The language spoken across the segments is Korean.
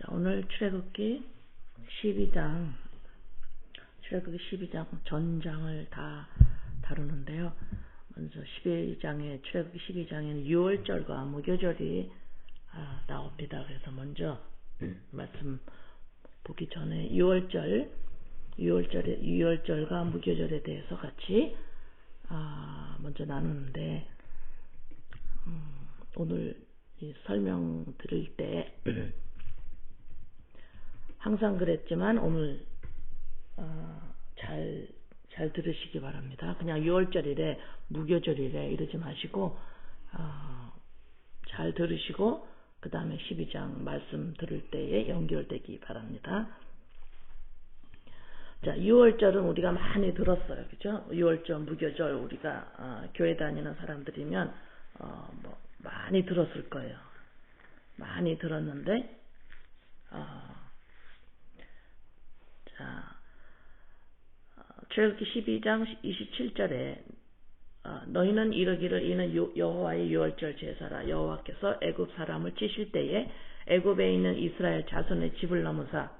자, 오늘 출애굽기 12장, 출애굽기 12장 전장을 다 다루는데요. 먼저 출애굽기 12장에는 유월절과 무교절이 나옵니다. 그래서 먼저 말씀 보기 전에 유월절과 무교절에 대해서 같이 먼저 나누는데, 오늘 이 설명 드릴 때 항상 그랬지만 오늘 잘 들으시기 바랍니다. 그냥 유월절이래 무교절이래 이러지 마시고 잘 들으시고 그 다음에 12장 말씀 들을 때에 연결되기 바랍니다. 자, 유월절은 우리가 많이 들었어요. 그죠? 유월절, 무교절 우리가 교회 다니는 사람들이면 많이 들었을 거예요. 많이 들었는데 출애굽기 12장 27절에 너희는 이르기를 이는 여호와의 유월절 제사라. 여호와께서 애굽 사람을 치실 때에 애굽에 있는 이스라엘 자손의 집을 넘으사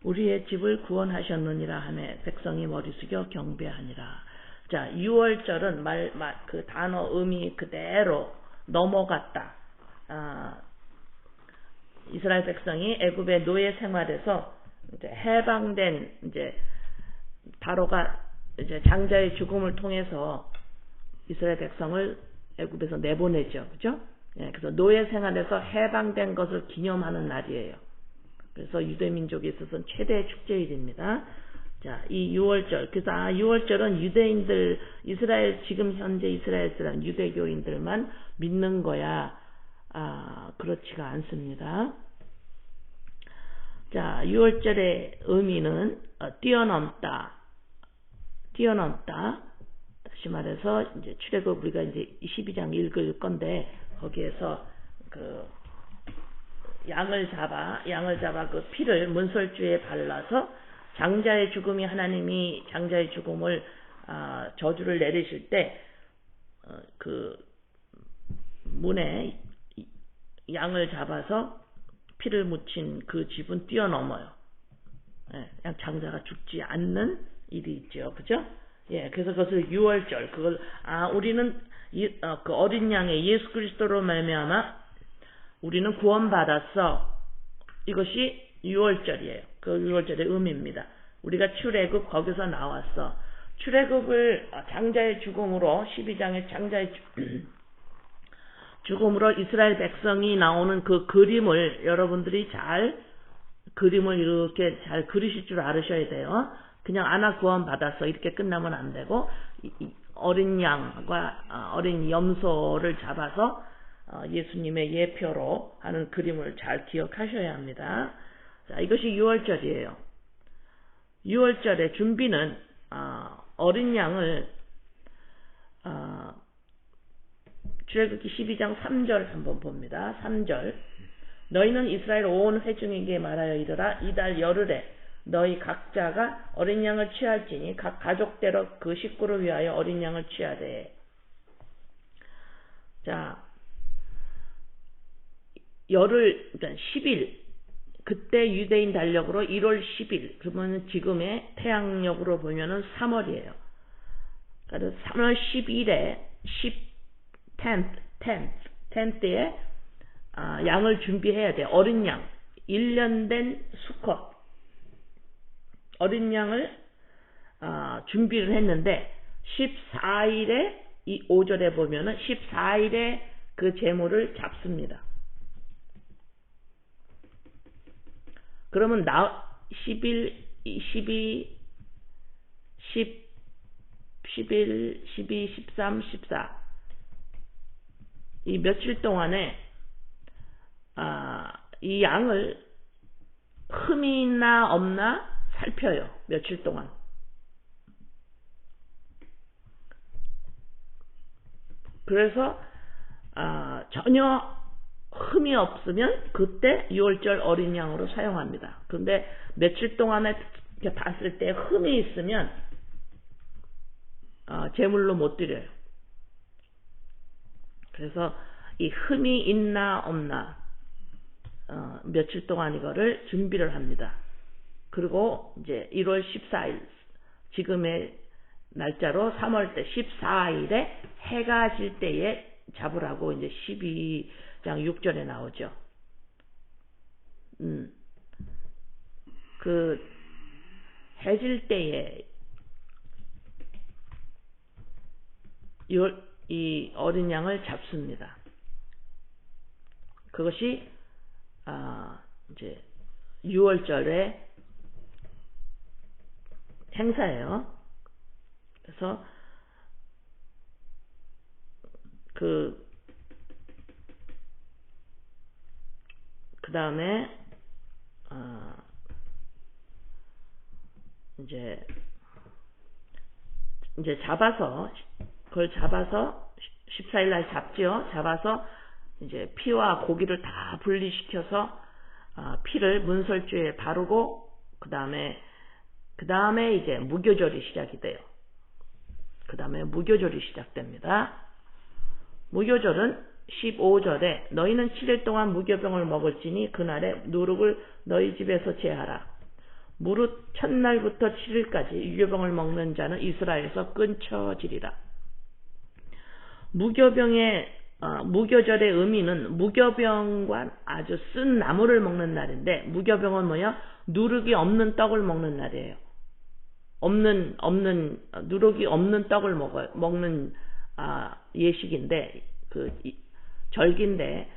우리의 집을 구원하셨느니라 하매 백성이 머리 숙여 경배하니라. 자, 유월절은 그 단어 의미 그대로 넘어갔다. 이스라엘 백성이 애굽의 노예 생활에서 이제 해방된 바로가 이제 장자의 죽음을 통해서 이스라엘 백성을 애굽에서 내보내죠, 그죠? 예, 그래서 노예 생활에서 해방된 것을 기념하는 날이에요. 그래서 유대 민족에 있어서는 최대의 축제일입니다. 자, 이 유월절, 그래서 유월절은 유대인들, 지금 현재 이스라엘 사람 유대교인들만 믿는 거야. 그렇지가 않습니다. 자, 유월절의 의미는 뛰어넘다. 다시 말해서 이제 출애굽 우리가 이제 12장 읽을 건데 거기에서 그 양을 잡아 그 피를 문설주에 발라서 장자의 죽음이 하나님이 장자의 죽음을 저주를 내리실 때 그 문에 양을 잡아서 피를 묻힌 그 집은 뛰어넘어요. 예, 그냥 장자가 죽지 않는 일이 있죠, 그죠? 예, 그래서 그것을 유월절, 그걸 우리는 그 어린 양의 예수 그리스도로 말미암아 우리는 구원받았어. 이것이 유월절이에요. 그 유월절의 의미입니다. 우리가 출애굽 거기서 나왔어. 출애굽을 장자의 죽음으로 12장의 장자의 죽음으로 이스라엘 백성이 나오는 그 그림을 여러분들이 그림을 이렇게 잘 그리실 줄 알으셔야 돼요. 그냥 구원 받았어 이렇게 끝나면 안 되고 어린 양과 어린 염소를 잡아서 예수님의 예표로 하는 그림을 잘 기억하셔야 합니다. 자, 이것이 유월절이에요. 유월절의 준비는 어린 양을 출애굽기 12장 3절 한번 봅니다. 3절 너희는 이스라엘 온 회중에게 말하여 이르라. 이달 열흘에 너희 각자가 어린 양을 취할지니 각 가족대로 그 식구를 위하여 어린 양을 취하되. 자, 열흘, 그러니까 10일, 그때 유대인 달력으로 1월 10일, 그러면 지금의 태양력으로 보면은 3월이에요. 그래서 3월 10일에 10th에 양을 준비해야 돼. 어린 양, 1년 된 수컷 어린 양을 준비를 했는데 14일에 이 5절에 보면은 14일에 그 제물을 잡습니다. 그러면 11, 12, 13, 14 이 며칠 동안에 이 양을 흠이 있나 없나 살펴요. 며칠 동안. 그래서 전혀 흠이 없으면 그때 유월절 어린 양으로 사용합니다. 그런데 며칠 동안에 이렇게 봤을 때 흠이 있으면 제물로 못 드려요. 그래서 이 흠이 있나 없나 며칠 동안 이거를 준비를 합니다. 그리고 이제 1월 14일, 지금의 날짜로 3월때 14일에 해가 질 때에 잡으라고 이제 12장 6절에 나오죠. 그 해질 때에 이 어린 양을 잡습니다. 그것이 이제 6월절의 행사예요. 그래서 그 다음에 이제 잡아서, 그걸 잡아서 14일 날 잡지요. 잡아서 이제 피와 고기를 다 분리시켜서 피를 문설주에 바르고 그 다음에 이제 무교절이 시작이 돼요. 그 다음에 무교절이 시작됩니다. 무교절은 15절에 너희는 7일 동안 무교병을 먹을지니 그날에 누룩을 너희 집에서 제하라. 무릇 첫날부터 7일까지 유교병을 먹는 자는 이스라엘에서 끊쳐지리라. 무교절의 의미는 무교병과 아주 쓴 나물을 먹는 날인데, 무교병은 뭐야? 누룩이 없는 떡을 먹는 날이에요. 누룩이 없는 떡을 먹는 예식인데, 절기인데,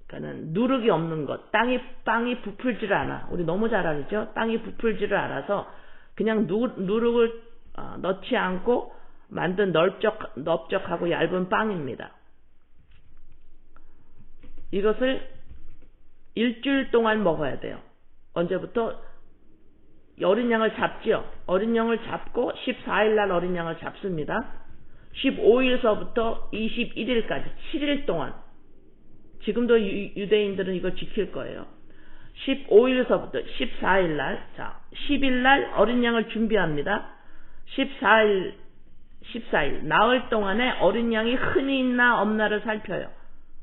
그러니까는 누룩이 없는 것, 빵이 부풀지를 않아. 우리 너무 잘 알죠? 빵이 부풀지를 않아서 그냥 누룩을 넣지 않고 만든 넓적하고 얇은 빵입니다. 이것을 일주일 동안 먹어야 돼요. 언제부터? 어린 양을 잡지요. 어린 양을 잡고 14일 날 어린 양을 잡습니다. 15일서부터 21일까지 7일 동안, 지금도 유대인들은 이걸 지킬 거예요. 15일서부터 14일 날, 10일 날 어린 양을 준비합니다. 14일 나흘 동안에 어린 양이 흠이 있나 없나를 살펴요.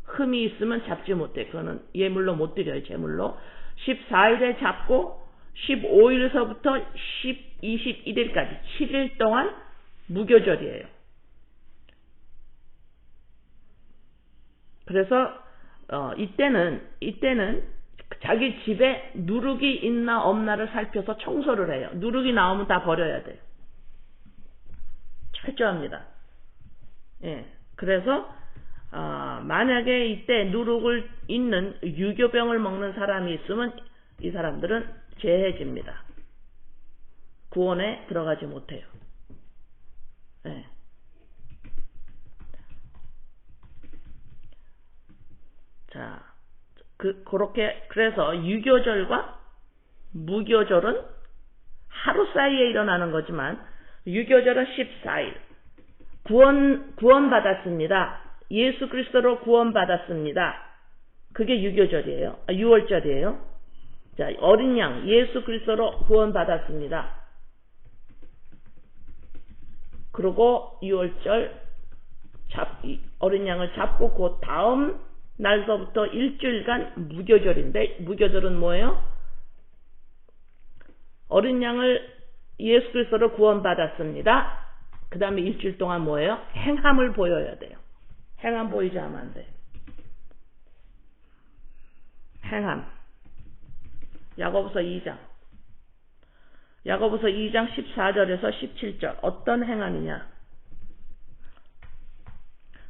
흠이 있으면 잡지 못해. 그거는 예물로 못 드려요. 제물로. 14일에 잡고 15일서부터 21일까지 7일 동안 무교절이에요. 그래서 이때는 자기 집에 누룩이 있나 없나를 살펴서 청소를 해요. 누룩이 나오면 다 버려야 돼요. 철저합니다. 예. 그래서 만약에 이때 누룩을 있는 유교병을 먹는 사람이 있으면 이 사람들은 제해집니다. 구원에 들어가지 못해요. 예. 자, 그래서 유교절과 무교절은 하루 사이에 일어나는 거지만, 유교절은 14일. 구원받았습니다. 예수 그리스도로 구원받았습니다. 그게 유교절이에요. 6월절이에요. 자, 어린 양, 예수 그리스도로 구원받았습니다. 그리고 6월절 어린 양을 잡고 그 다음 날서부터 일주일간 무교절인데, 무교절은 뭐예요? 어린 양을 예수 그리스도로 구원받았습니다. 그 다음에 일주일 동안 뭐예요? 행함을 보여야 돼요. 행함 보이지 않으면 안 돼요. 행함. 야고보서 2장 14절에서 17절. 어떤 행함이냐?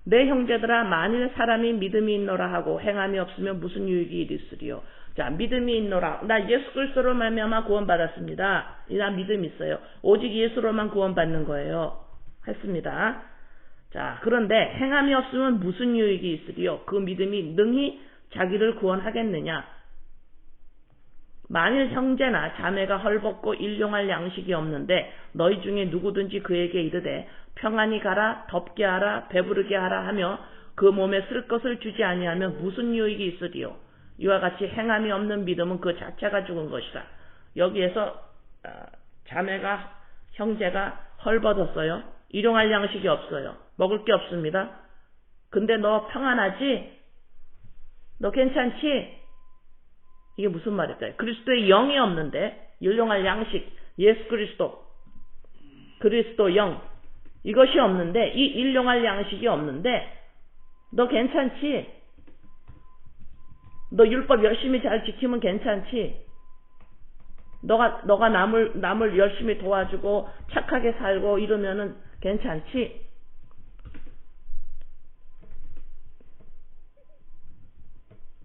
내 형제들아, 만일 사람이 믿음이 있노라 하고 행함이 없으면 무슨 유익이 있으리요? 자, 믿음이 있노라. 나 예수 그리스도로 말미암아 구원받았습니다. 나 믿음 있어요. 오직 예수로만 구원받는 거예요. 했습니다. 자, 그런데 행함이 없으면 무슨 유익이 있으리요? 그 믿음이 능히 자기를 구원하겠느냐? 만일 형제나 자매가 헐벗고 일용할 양식이 없는데 너희 중에 누구든지 그에게 이르되 평안히 가라, 덥게 하라, 배부르게 하라 하며 그 몸에 쓸 것을 주지 아니하면 무슨 유익이 있으리요? 이와 같이 행함이 없는 믿음은 그 자체가 죽은 것이다. 여기에서 자매가, 형제가 헐벗었어요. 일용할 양식이 없어요. 먹을 게 없습니다. 근데 너 평안하지? 너 괜찮지? 이게 무슨 말일까요? 그리스도의 영이 없는데, 율용할 양식, 예수 그리스도 영, 이것이 없는데, 이 일용할 양식이 없는데, 너 괜찮지? 너 율법 열심히 잘 지키면 괜찮지? 너가 남을 열심히 도와주고 착하게 살고 이러면은 괜찮지?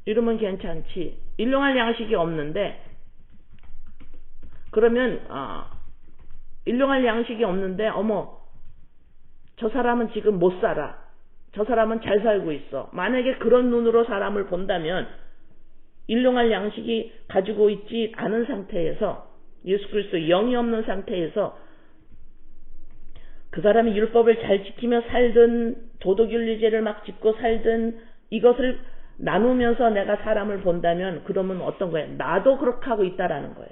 이러면 괜찮지? 일용할 양식이 없는데, 그러면 일용할 양식이 없는데, 어머, 저 사람은 지금 못 살아. 저 사람은 잘 살고 있어. 만약에 그런 눈으로 사람을 본다면, 일용할 양식이 가지고 있지 않은 상태에서, 예수 그리스도 영이 없는 상태에서 그 사람이 율법을 잘 지키며 살든 도덕윤리제를 막 짚고 살든 이것을 나누면서 내가 사람을 본다면 그러면 어떤 거예요? 나도 그렇게 하고 있다라는 거예요.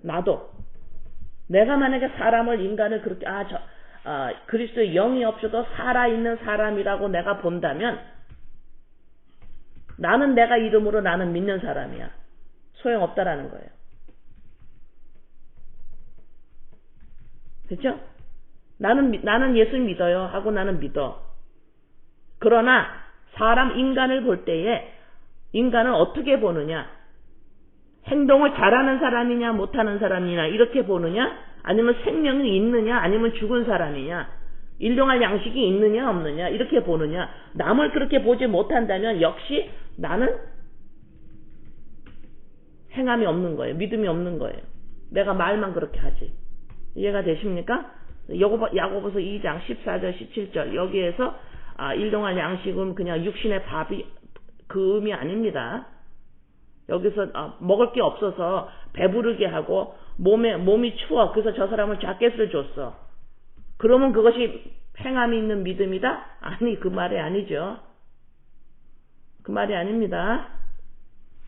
나도. 내가 만약에 인간을 그렇게 그리스도의 영이 없어도 살아있는 사람이라고 내가 본다면 나는 내가 이름으로 나는 믿는 사람이야. 소용없다라는 거예요. 그렇죠? 나는 예수 믿어요 하고 나는 믿어. 그러나 인간을 볼 때에 인간은 어떻게 보느냐? 행동을 잘하는 사람이냐 못하는 사람이냐 이렇게 보느냐? 아니면 생명이 있느냐 아니면 죽은 사람이냐? 일용할 양식이 있느냐 없느냐 이렇게 보느냐? 남을 그렇게 보지 못한다면 역시 나는 행함이 없는 거예요. 믿음이 없는 거예요. 내가 말만 그렇게 하지. 이해가 되십니까? 야고보서 2장 14절 17절 여기에서 일용할 양식은 그냥 육신의 밥이 그 의미 아닙니다. 여기서 먹을 게 없어서 배부르게 하고 몸이 추워. 그래서 저 사람을 자켓을 줬어. 그러면 그것이 행함이 있는 믿음이다? 아니, 그 말이 아니죠. 그 말이 아닙니다.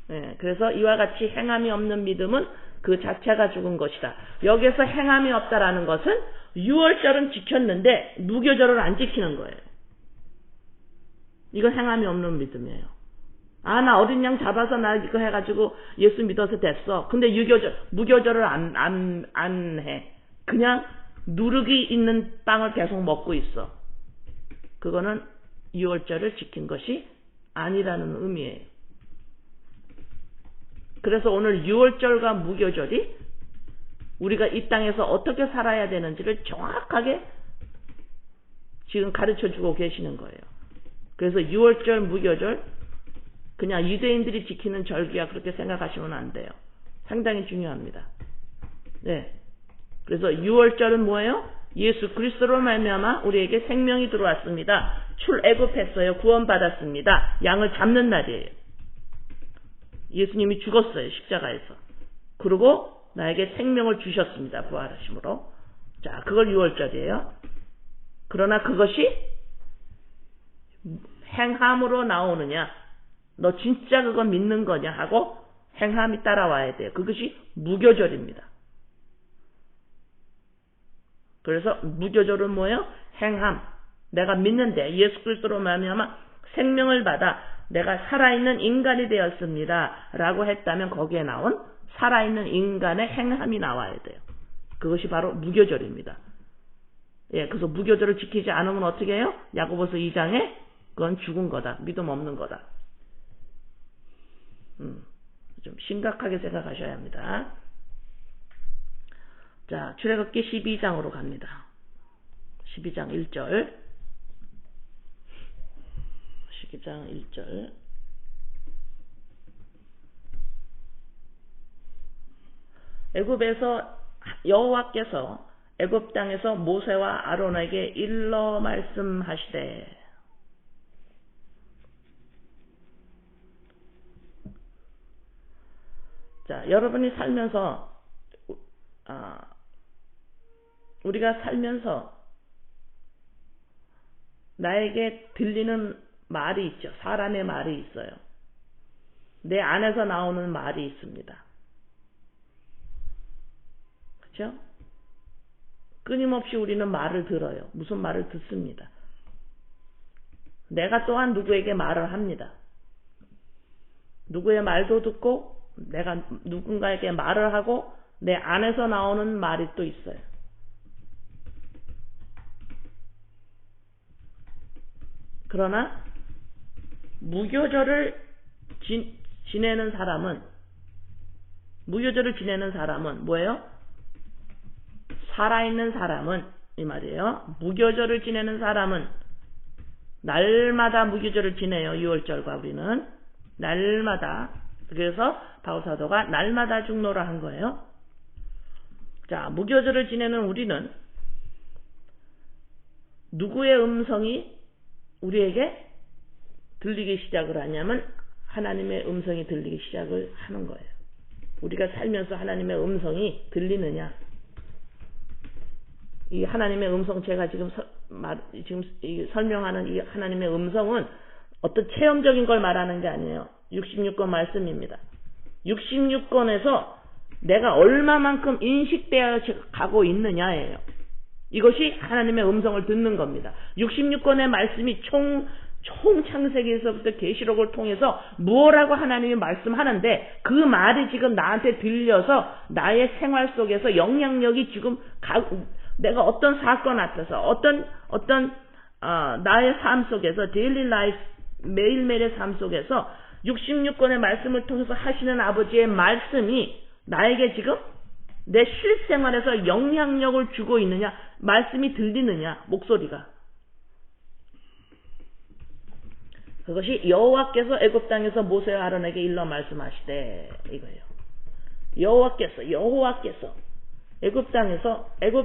네, 그래서 이와 같이 행함이 없는 믿음은 그 자체가 죽은 것이다. 여기서 행함이 없다라는 것은 유월절은 지켰는데 무교절을 안 지키는 거예요. 이건 행함이 없는 믿음이에요. 나 어린 양 잡아서 나 이거 해가지고 예수 믿어서 됐어. 근데 무교절을 안 해. 그냥 누룩이 있는 빵을 계속 먹고 있어. 그거는 유월절을 지킨 것이 아니라는 의미예요. 그래서 오늘 유월절과 무교절이 우리가 이 땅에서 어떻게 살아야 되는지를 정확하게 지금 가르쳐주고 계시는 거예요. 그래서 유월절, 무교절 그냥 유대인들이 지키는 절기야 그렇게 생각하시면 안 돼요. 상당히 중요합니다. 네. 그래서 유월절은 뭐예요? 예수 그리스도로 말미암아 우리에게 생명이 들어왔습니다. 출애굽했어요. 구원받았습니다. 양을 잡는 날이에요. 예수님이 죽었어요. 십자가에서. 그리고 나에게 생명을 주셨습니다. 부활하심으로. 자, 그걸 유월절이에요. 그러나 그것이 행함으로 나오느냐, 너 진짜 그거 믿는 거냐 하고 행함이 따라와야 돼요. 그것이 무교절입니다. 그래서 무교절은 뭐예요? 행함. 내가 믿는데 예수 그리스도로 말미암아 생명을 받아 내가 살아있는 인간이 되었습니다. 라고 했다면 거기에 나온 살아있는 인간의 행함이 나와야 돼요. 그것이 바로 무교절입니다. 예, 그래서 무교절을 지키지 않으면 어떻게 해요? 야고보서 2장에 그건 죽은 거다. 믿음 없는 거다. 좀 심각하게 생각하셔야 합니다. 자, 출애굽기 12장으로 갑니다. 12장 1절. 12장 1절. 애굽에서 여호와께서 애굽 땅에서 모세와 아론에게 일러 말씀하시되. 자, 여러분이 살면서 우리가 살면서 나에게 들리는 말이 있죠. 사람의 말이 있어요. 내 안에서 나오는 말이 있습니다. 그렇죠? 끊임없이 우리는 말을 들어요. 무슨 말을 듣습니다. 내가 또한 누구에게 말을 합니다. 누구의 말도 듣고 내가 누군가에게 말을 하고 내 안에서 나오는 말이 또 있어요. 그러나 무교절을 지내는 사람은 뭐예요? 살아있는 사람은 이 말이에요. 무교절을 지내는 사람은 날마다 무교절을 지내요. 6월절과 우리는 날마다. 그래서 바울사도가 날마다 중노라 한 거예요. 자, 무교절을 지내는 우리는 누구의 음성이 우리에게 들리기 시작을 하냐면 하나님의 음성이 들리기 시작을 하는 거예요. 우리가 살면서 하나님의 음성이 들리느냐. 이 하나님의 음성, 제가 지금 설명하는 이 하나님의 음성은 어떤 체험적인 걸 말하는 게 아니에요. 66권 말씀입니다. 66권에서 내가 얼마만큼 인식되어 가고 있느냐예요. 이것이 하나님의 음성을 듣는 겁니다. 66권의 말씀이 총 창세기에서부터 계시록을 통해서 무엇라고 하나님이 말씀하는데 그 말이 지금 나한테 들려서 나의 생활 속에서 영향력이 지금 내가 어떤 사건 앞에서 어떤 나의 삶 속에서 데일리 라이프 매일매일의 삶 속에서 66권의 말씀을 통해서 하시는 아버지의 말씀이 나에게 지금 내 실생활에서 영향력을 주고 있느냐, 말씀이 들리느냐, 목소리가. 그것이 여호와께서 애굽 땅에서 모세와 아론에게 일러 말씀하시되 이거예요. 여호와께서 애굽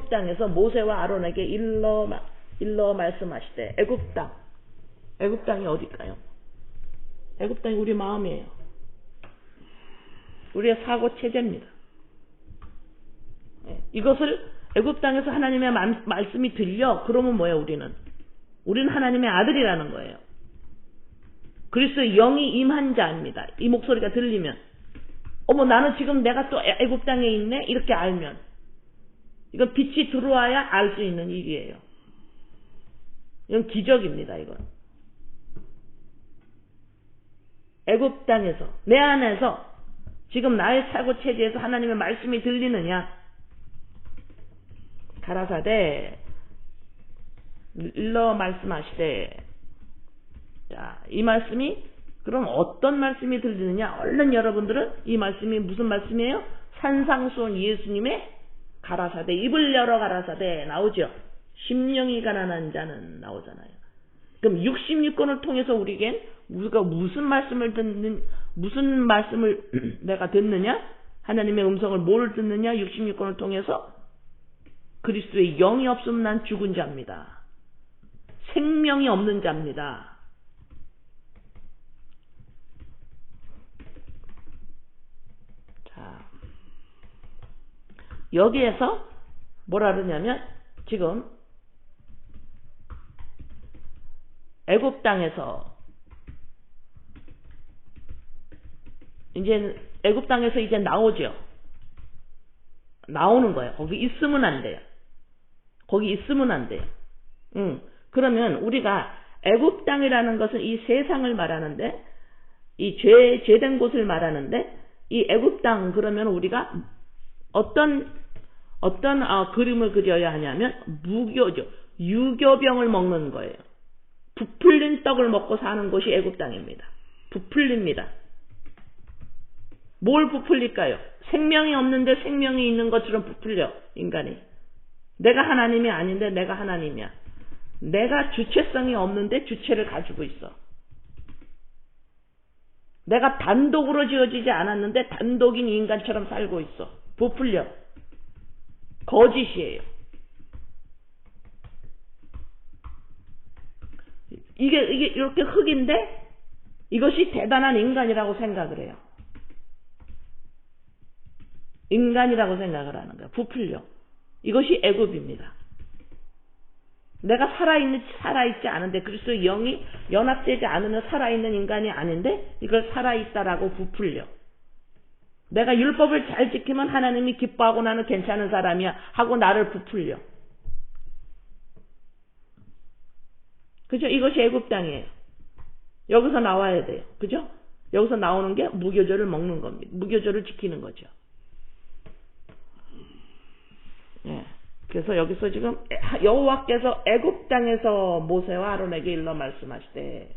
땅에서 모세와 아론에게 일러 말씀하시되 애굽 땅이 어딜까요? 애굽 땅이 우리 마음이에요. 우리의 사고 체제입니다. 이것을 애굽 땅에서 하나님의 말씀이 들려. 그러면 뭐예요? 우리는 하나님의 아들이라는 거예요. 그리스도의 영이 임한 자입니다. 이 목소리가 들리면 어머 나는 지금 내가 또 애굽 땅에 있네 이렇게 알면 이건 빛이 들어와야 알 수 있는 일이에요. 이건 기적입니다. 이건 애굽 땅에서 내 안에서 지금 나의 사고 체제에서 하나님의 말씀이 들리느냐. 가라사대 일러 말씀하시되. 자, 이 말씀이 그럼 어떤 말씀이 들리느냐? 얼른 여러분들은 이 말씀이 무슨 말씀이에요? 산상수훈 예수님의 가라사대, 입을 열어 가라사대 나오죠. 심령이 가난한 자는 나오잖아요. 그럼 66권을 통해서 우리가 무슨 말씀을 내가 듣느냐? 하나님의 음성을 뭘 듣느냐? 66권을 통해서 그리스도의 영이 없으면 난 죽은 자입니다. 생명이 없는 자입니다. 자, 여기에서 뭐라 그러냐면 지금 애굽 땅에서 이제 애굽 땅에서 이제 나오죠. 나오는 거예요. 거기 있으면 안 돼요. 그러면 우리가 애굽 땅이라는 것은 이 세상을 말하는데 이 죄된 곳을 말하는데 이 애굽 땅 그러면 우리가 어떤 그림을 그려야 하냐면 무교죠. 유교병을 먹는 거예요. 부풀린 떡을 먹고 사는 곳이 애굽 땅입니다. 부풀립니다. 뭘 부풀릴까요? 생명이 없는데 생명이 있는 것처럼 부풀려 인간이. 내가 하나님이 아닌데 내가 하나님이야. 내가 주체성이 없는데 주체를 가지고 있어. 내가 단독으로 지어지지 않았는데 단독인 인간처럼 살고 있어. 부풀려. 거짓이에요. 이게 이렇게 흙인데 이것이 대단한 인간이라고 생각을 해요. 인간이라고 생각을 하는 거야. 부풀려. 이것이 애굽입니다. 내가 살아있지 않은데 그리스도의 영이 연합되지 않으면 살아있는 인간이 아닌데 이걸 살아있다라고 부풀려. 내가 율법을 잘 지키면 하나님이 기뻐하고 나는 괜찮은 사람이야 하고 나를 부풀려. 그죠? 이것이 애굽 땅이에요. 여기서 나와야 돼요. 그죠? 여기서 나오는 게 무교절을 먹는 겁니다. 무교절을 지키는 거죠. 예. 그래서 여기서 지금 여호와께서 애굽 땅에서 모세와 아론에게 일러 말씀하시되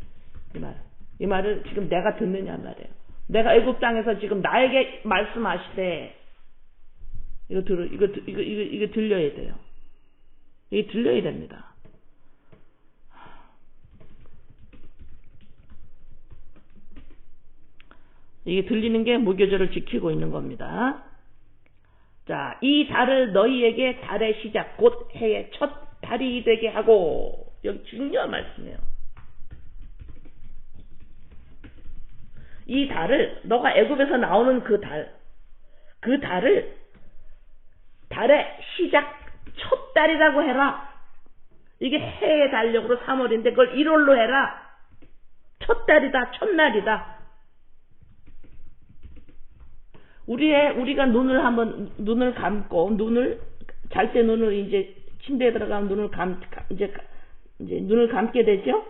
이 말을 지금 내가 듣느냐 말이에요. 내가 애굽 땅에서 지금 나에게 말씀하시되 이거 들려야 돼요. 이게 들려야 됩니다. 이게 들리는 게 무교절을 지키고 있는 겁니다. 자, 이 달을 너희에게 달의 시작 곧 해의 첫 달이 되게 하고, 여기 중요한 말씀이에요. 이 달을 너가 애굽에서 나오는 그 달을 달의 시작 첫 달이라고 해라. 이게 해의 달력으로 3월인데 그걸 1월로 해라. 첫 달이다, 첫날이다. 우리가 눈을 감고, 잘 때 눈을 이제 침대에 들어가면 이제 눈을 감게 되죠?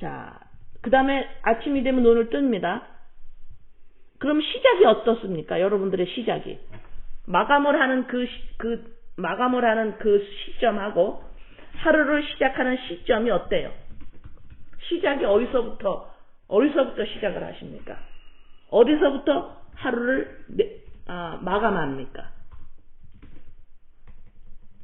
자, 그 다음에 아침이 되면 눈을 뜹니다. 그럼 시작이 어떻습니까? 여러분들의 시작이. 마감을 하는 그 시점하고 하루를 시작하는 시점이 어때요? 시작이 어디서부터 시작을 하십니까? 어디서부터 하루를 마감합니까?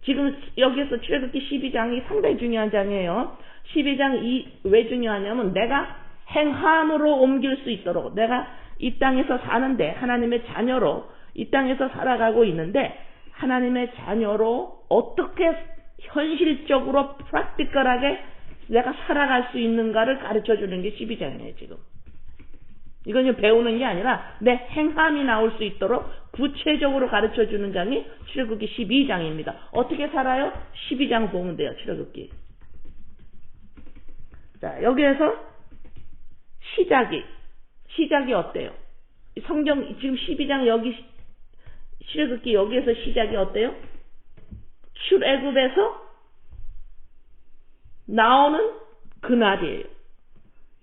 지금 여기에서 출애굽기 12장이 상당히 중요한 장이에요. 12장 왜 중요하냐면 내가 행함으로 옮길 수 있도록, 내가 이 땅에서 사는데 하나님의 자녀로 이 땅에서 살아가고 있는데 하나님의 자녀로 어떻게 현실적으로 프랙티컬하게 내가 살아갈 수 있는가를 가르쳐주는 게 12장이에요. 지금 이건 배우는 게 아니라 내 행함이 나올 수 있도록 구체적으로 가르쳐주는 장이 출애굽기 12장입니다. 어떻게 살아요? 12장 보면 돼요. 출애굽기. 자, 여기에서 시작이 어때요? 성경 지금 12장 여기 출애굽기 여기에서 시작이 어때요? 출애굽에서 나오는 그날이에요.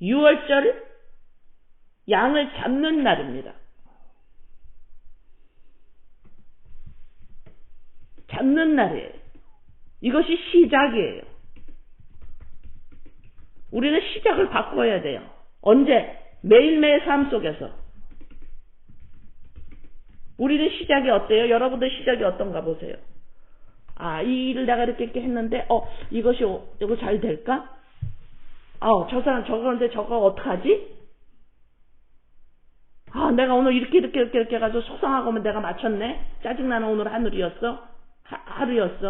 6월절 양을 잡는 날입니다. 잡는 날이에요. 이것이 시작이에요. 우리는 시작을 바꿔야 돼요. 언제? 매일매일 삶 속에서. 우리는 시작이 어때요? 여러분들 시작이 어떤가 보세요. 이 일을 내가 이렇게 했는데, 이거 잘 될까? 저 사람 저거인데 저거 어떡하지? 내가 오늘 이렇게 해가지고 속상하고 하면 내가 맞췄네? 짜증나는 오늘 하루였어.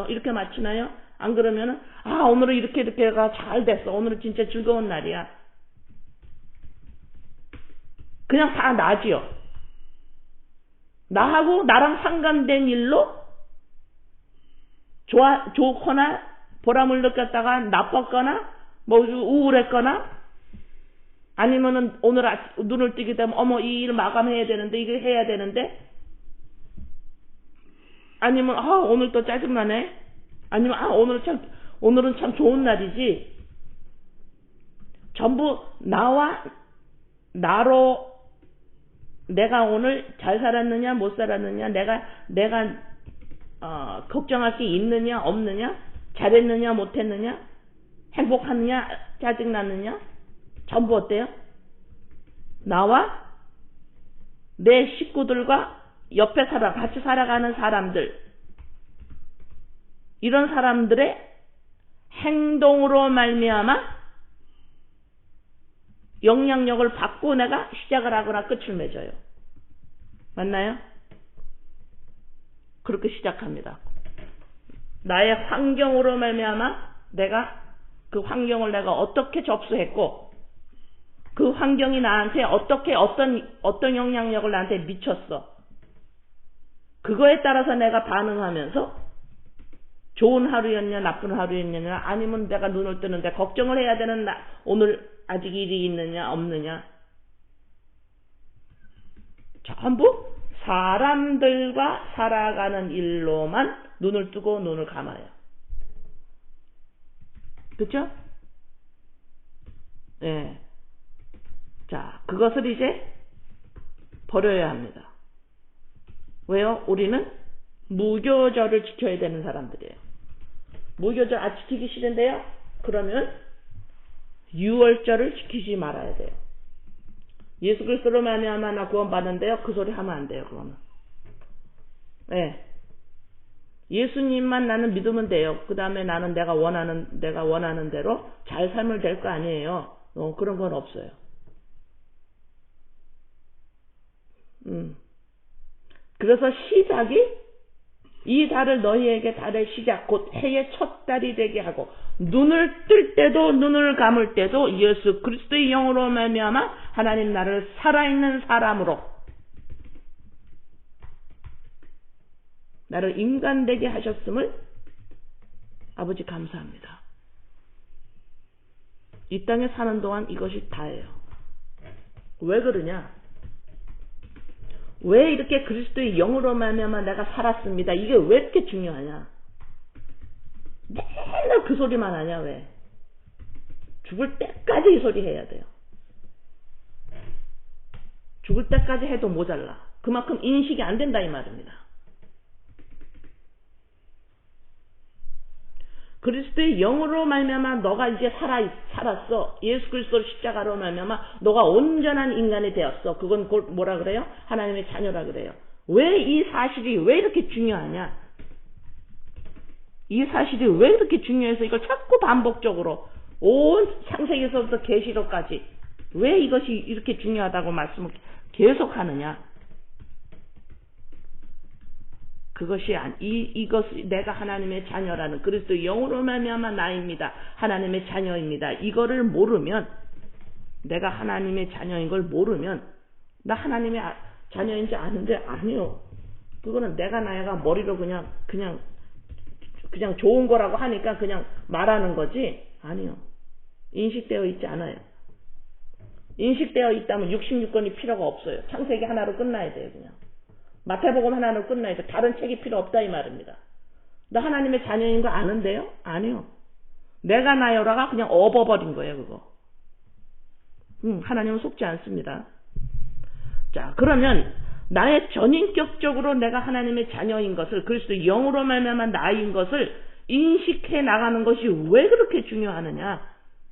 이렇게 맞추나요? 안 그러면은, 오늘은 이렇게 해가 잘 됐어. 오늘은 진짜 즐거운 날이야. 그냥 다 나지요. 나하고 나랑 상관된 일로 좋거나 보람을 느꼈다가 나빴거나 우울했거나 아니면은 오늘 눈을 뜨게 되면 이 일 마감해야 되는데 이거 해야 되는데 아니면 오늘 또 짜증나네. 아니면 오늘은 참 좋은 날이지. 전부 나로 내가 오늘 잘 살았느냐 못 살았느냐, 내가 걱정할 게 있느냐 없느냐, 잘했느냐 못했느냐, 행복하느냐 짜증났느냐, 전부 어때요? 나와 내 식구들과 옆에 같이 살아가는 사람들, 이런 사람들의 행동으로 말미암아 영향력을 받고 내가 시작을 하거나 끝을 맺어요. 맞나요? 그렇게 시작합니다. 나의 환경으로 말미암아 내가 그 환경을 내가 어떻게 접수했고 그 환경이 나한테 어떤 영향력을 나한테 미쳤어. 그거에 따라서 내가 반응하면서 좋은 하루였냐 나쁜 하루였냐, 아니면 내가 눈을 뜨는데 걱정을 해야 되는 오늘 아직 일이 있느냐 없느냐, 전부 사람들과 살아가는 일로만 눈을 뜨고 눈을 감아요. 그렇죠? 네. 자, 그것을 이제 버려야 합니다. 왜요? 우리는 무교절을 지켜야 되는 사람들이에요. 무교절 지키기 싫은데요? 그러면 유월절을 지키지 말아야 돼요. 예수 그리스도로 말미암아 나 구원받는데요? 그 소리 하면 안 돼요. 그거는. 네. 예수님만 나는 믿으면 돼요. 그 다음에 나는 내가 원하는 대로 잘 살면 될 거 아니에요. 그런 건 없어요. 그래서 시작이 이 달을 너희에게 달의 시작 곧 해의 첫 달이 되게 하고 눈을 뜰 때도 눈을 감을 때도 예수 그리스도의 영으로 말미암아 하나님 나를 살아있는 사람으로 나를 인간 되게 하셨음을 아버지 감사합니다. 이 땅에 사는 동안 이것이 다예요. 왜 그러냐? 왜 이렇게 그리스도의 영으로 말미암아 내가 살았습니다. 이게 왜 이렇게 중요하냐? 맨날 그 소리만 하냐 왜? 죽을 때까지 이 소리 해야 돼요. 죽을 때까지 해도 모자라. 그만큼 인식이 안 된다 이 말입니다. 그리스도의 영으로 말미암아 너가 이제 살았어. 예수 그리스도 십자가로 말미암아 너가 온전한 인간이 되었어. 그건 곧 뭐라 그래요? 하나님의 자녀라 그래요. 왜 이 사실이 왜 이렇게 중요하냐? 이 사실이 왜 이렇게 중요해서 이걸 자꾸 반복적으로 온 창세기에서부터 계시록까지 왜 이것이 이렇게 중요하다고 말씀을 계속 하느냐? 그것이 이것이 내가 하나님의 자녀라는 그리스도의 영으로 말미암아 나입니다. 하나님의 자녀입니다. 이거를 모르면 내가 하나님의 자녀인 걸 모르면 나 하나님의 자녀인지 아는데 아니요. 그거는 내가 나야가 머리로 그냥 좋은 거라고 하니까 그냥 말하는 거지. 아니요. 인식되어 있지 않아요. 인식되어 있다면 66권이 필요가 없어요. 창세기 하나로 끝나야 돼요. 그냥. 마태복음 하나로 끝나야 돼. 다른 책이 필요 없다 이 말입니다. 나 하나님의 자녀인 거 아는데요? 아니요. 내가 나여라가 그냥 업어버린 거예요. 그거. 하나님은 속지 않습니다. 자, 그러면 나의 전인격적으로 내가 하나님의 자녀인 것을 그리스도 영으로 말미암아 나인 것을 인식해 나가는 것이 왜 그렇게 중요하느냐?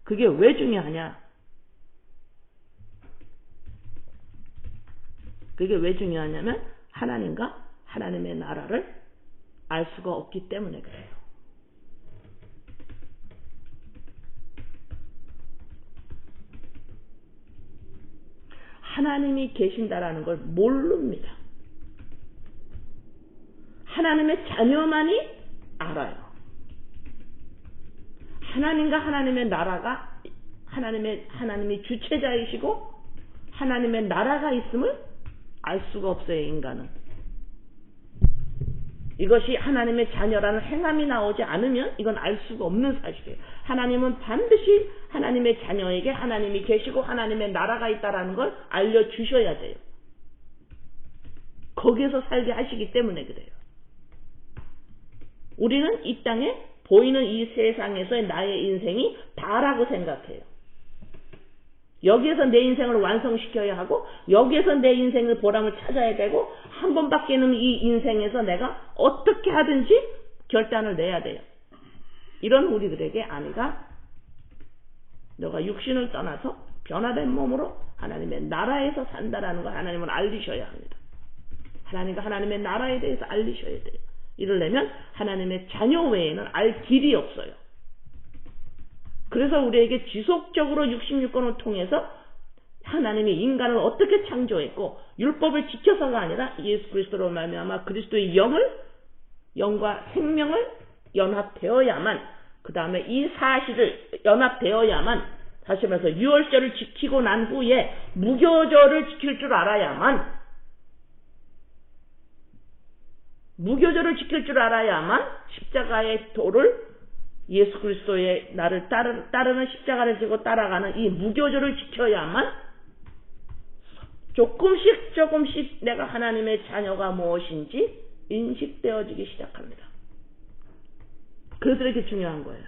그게 왜 중요하냐? 그게 왜 중요하냐면 하나님과 하나님의 나라를 알 수가 없기 때문에 그래요. 하나님이 계신다라는 걸 모릅니다. 하나님의 자녀만이 알아요. 하나님과 하나님의 나라가 하나님이 주체자이시고 하나님의 나라가 있음을 알 수가 없어요. 인간은. 이것이 하나님의 자녀라는 행함이 나오지 않으면 이건 알 수가 없는 사실이에요. 하나님은 반드시 하나님의 자녀에게 하나님이 계시고 하나님의 나라가 있다는 걸 알려주셔야 돼요. 거기에서 살게 하시기 때문에 그래요. 우리는 이 땅에 보이는 이 세상에서의 나의 인생이 다라고 생각해요. 여기에서 내 인생을 완성시켜야 하고 여기에서 내 인생의 보람을 찾아야 되고 한 번밖에 없는 이 인생에서 내가 어떻게 하든지 결단을 내야 돼요. 이런 우리들에게 아니가 너가 육신을 떠나서 변화된 몸으로 하나님의 나라에서 산다라는 걸 하나님은 알리셔야 합니다. 하나님과 하나님의 나라에 대해서 알리셔야 돼요. 이러려면 하나님의 자녀 외에는 알 길이 없어요. 그래서 우리에게 지속적으로 66권을 통해서 하나님이 인간을 어떻게 창조했고 율법을 지켜서가 아니라 예수 그리스도로 말미암아 그리스도의 영과 생명을 연합되어야만 그 다음에 이 사실을 연합되어야만 다시 말해서 유월절을 지키고 난 후에 무교절을 지킬 줄 알아야만 십자가의 도를 예수 그리스도의 나를 따르는 십자가를 지고 따라가는 이 무교절을 지켜야만 조금씩 내가 하나님의 자녀가 무엇인지 인식되어지기 시작합니다. 그래서 이렇게 중요한 거예요.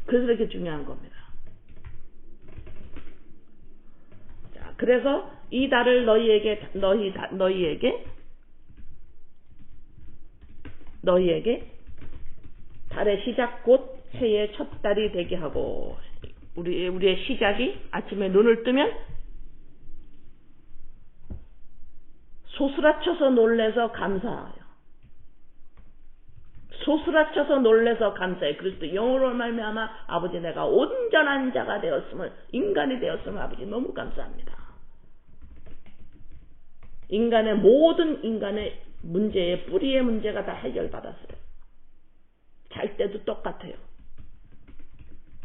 그래서 이렇게 중요한 겁니다. 그래서 이 달을 너희에게 달의 시작 곧 해의 첫 달이 되게 하고, 우리의 시작이 아침에 눈을 뜨면 소스라쳐서 놀래서 감사해요. 소스라쳐서 놀래서 감사해. 그리스도 영으로 말미암아 아버지 내가 온전한 자가 되었음을, 인간이 되었음을 아버지 너무 감사합니다. 모든 인간의 문제의 뿌리의 문제가 다 해결받았어요. 잘 때도 똑같아요.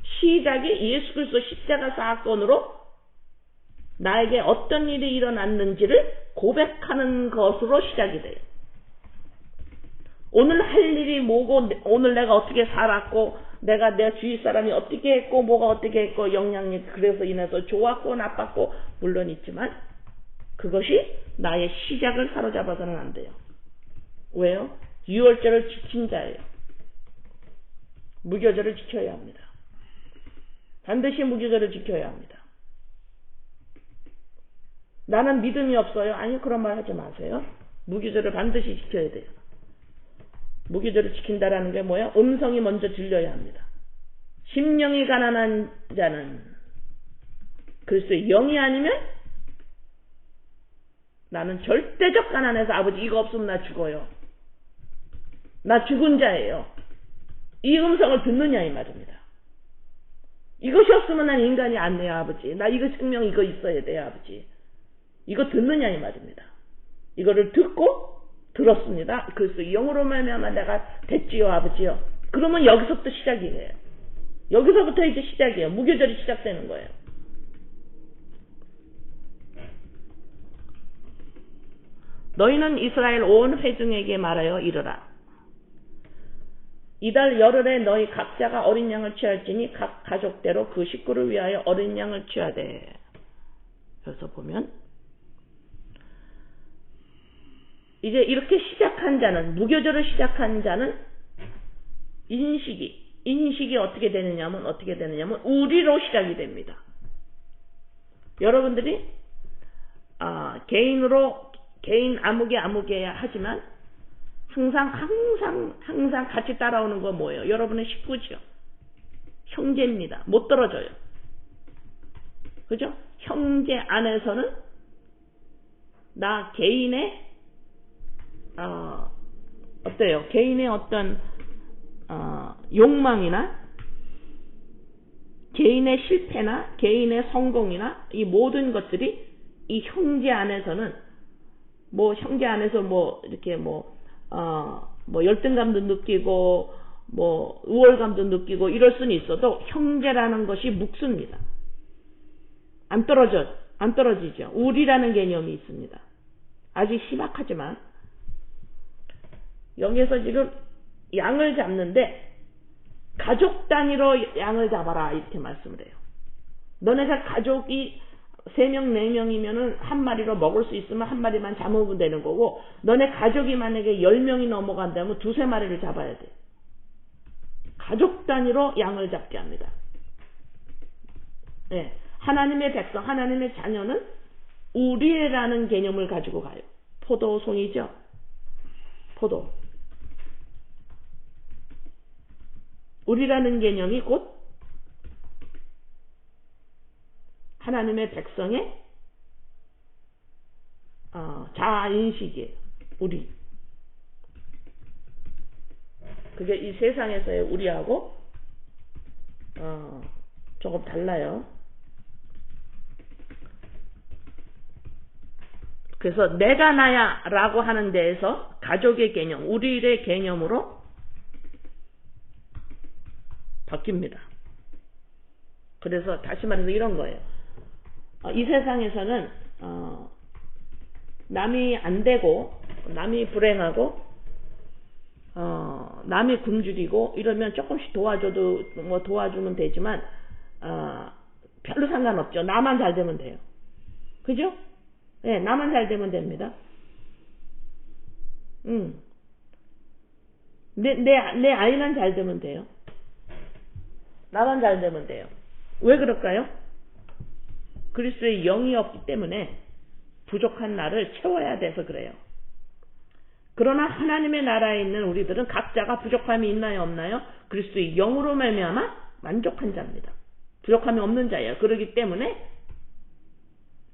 시작이 예수 그리스도 십자가 사건으로 나에게 어떤 일이 일어났는지를 고백하는 것으로 시작이 돼요. 오늘 할 일이 뭐고, 오늘 내가 어떻게 살았고, 내가 내 주위 사람이 어떻게 했고, 뭐가 어떻게 했고, 영향이 그래서 인해서 좋았고 나빴고 물론 있지만 그것이 나의 시작을 사로잡아서는 안 돼요. 왜요? 유월절을 지킨 자예요. 무교절을 지켜야 합니다. 반드시 무교절을 지켜야 합니다. 나는 믿음이 없어요. 아니, 그런 말 하지 마세요. 무교절을 반드시 지켜야 돼요. 무교절을 지킨다라는 게 뭐야? 음성이 먼저 들려야 합니다. 심령이 가난한 자는 그리스도의 영이 아니면 나는 절대적 가난해서 아버지 이거 없으면 나 죽어요. 나 죽은 자예요. 이 음성을 듣느냐 이 말입니다. 이것이 없으면 난 인간이 안 돼요 아버지. 나 이거 생명 이거 있어야 돼요 아버지. 이거 듣느냐 이 말입니다. 이거를 듣고 들었습니다. 그래서 영으로 말미암아 내가 됐지요 아버지요. 그러면 여기서부터 시작이에요. 여기서부터 이제 시작이에요. 무교절이 시작되는 거예요. 너희는 이스라엘 온 회중에게 말하여 이르라. 이달 열흘에 너희 각자가 어린 양을 취할지니 각 가족대로 그 식구를 위하여 어린 양을 취하되. 그래서 보면 이제 이렇게 시작한 자는, 무교절을 시작한 자는 인식이 어떻게 되느냐면 우리로 시작이 됩니다. 여러분들이 개인 아무개 하지만 항상 같이 따라오는 건 뭐예요? 여러분의 식구죠. 형제입니다. 못 떨어져요. 그죠? 형제 안에서는 나 개인의 어때요? 개인의 어떤 욕망이나 개인의 실패나 개인의 성공이나 이 모든 것들이 이 형제 안에서는 형제 안에서 이렇게 열등감도 느끼고 우월감도 느끼고 이럴 수는 있어도 형제라는 것이 묵습니다. 안 떨어지죠. 우리라는 개념이 있습니다. 아직 희박하지만 여기에서 지금 양을 잡는데 가족 단위로 양을 잡아라 이렇게 말씀을 해요. 너네가 가족이 3명, 4명이면은 한 마리로 먹을 수 있으면 한 마리만 잡으면 되는 거고, 너네 가족이 만약에 10명이 넘어간다면 2-3마리를 잡아야 돼. 가족 단위로 양을 잡게 합니다. 네. 하나님의 백성, 하나님의 자녀는 우리라는 개념을 가지고 가요. 포도송이죠. 포도. 우리라는 개념이 곧 하나님의 백성의 자아인식이에요. 우리. 그게 이 세상에서의 우리하고 조금 달라요. 그래서 내가 나야 라고 하는 데에서 가족의 개념, 우리의 개념으로 바뀝니다. 그래서 다시 말해서 이런 거예요. 이 세상에서는 남이 안 되고 남이 불행하고 남이 굶주리고 이러면 조금씩 도와주면 되지만 별로 상관없죠. 나만 잘 되면 돼요. 그죠? 네, 나만 잘 되면 됩니다. 내 아이만 잘 되면 돼요. 나만 잘 되면 돼요. 왜 그럴까요? 그리스도의 영이 없기 때문에 부족한 나를 채워야 돼서 그래요. 그러나 하나님의 나라에 있는 우리들은 각자가 부족함이 있나요, 없나요? 그리스도의 영으로 말미암아 만족한 자입니다. 부족함이 없는 자예요. 그렇기 때문에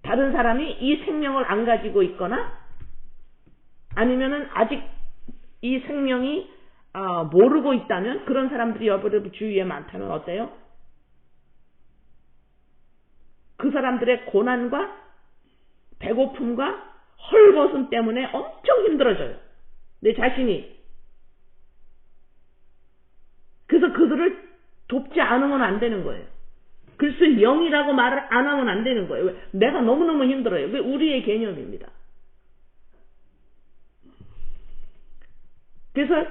다른 사람이 이 생명을 안 가지고 있거나 아니면은 아직 이 생명이 모르고 있다면, 그런 사람들이 여러분 주위에 많다면 어때요? 그 사람들의 고난과 배고픔과 헐벗음 때문에 엄청 힘들어져요. 내 자신이. 그래서 그들을 돕지 않으면 안 되는 거예요. 그래서 영이라고 말을 안 하면 안 되는 거예요. 왜? 내가 너무너무 힘들어요. 왜? 우리의 개념입니다. 그래서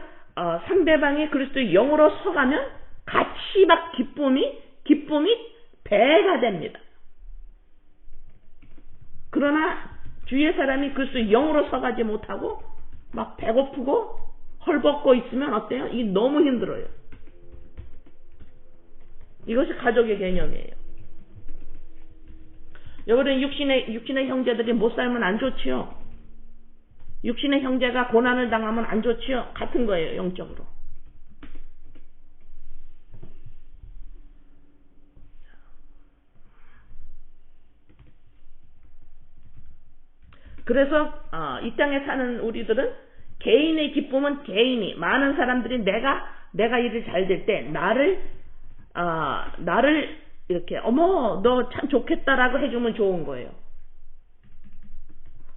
상대방이 그리스도의 영으로 서가면 같이 막 기쁨이 배가 됩니다. 그러나 주위의 사람이 그리스도의 영으로 서가지 못하고 막 배고프고 헐벗고 있으면 어때요? 이게 너무 힘들어요. 이것이 가족의 개념이에요. 여러분, 육신의 형제들이 못 살면 안 좋지요. 육신의 형제가 고난을 당하면 안 좋지요. 같은 거예요, 영적으로. 그래서 이 땅에 사는 우리들은 개인의 기쁨은 개인이, 많은 사람들이 내가 일이 잘 될 때 나를 이렇게 어머 너 참 좋겠다라고 해주면 좋은 거예요.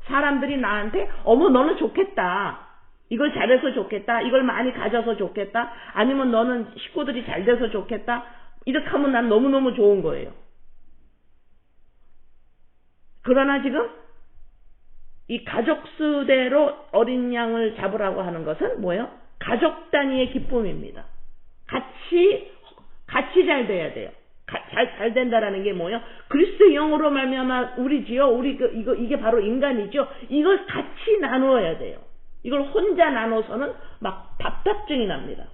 사람들이 나한테 어머 너는 좋겠다, 이걸 잘해서 좋겠다, 이걸 많이 가져서 좋겠다, 아니면 너는 식구들이 잘 돼서 좋겠다, 이렇게 하면 난 너무너무 좋은 거예요. 그러나 지금 이 가족 수대로 어린 양을 잡으라고 하는 것은 뭐예요? 가족 단위의 기쁨입니다. 같이 잘 돼야 돼요. 잘 된다라는 게 뭐예요? 그리스도의 영으로 말미암아 우리지요. 이게 바로 인간이죠. 이걸 같이 나누어야 돼요. 이걸 혼자 나눠서는 막 답답증이 납니다.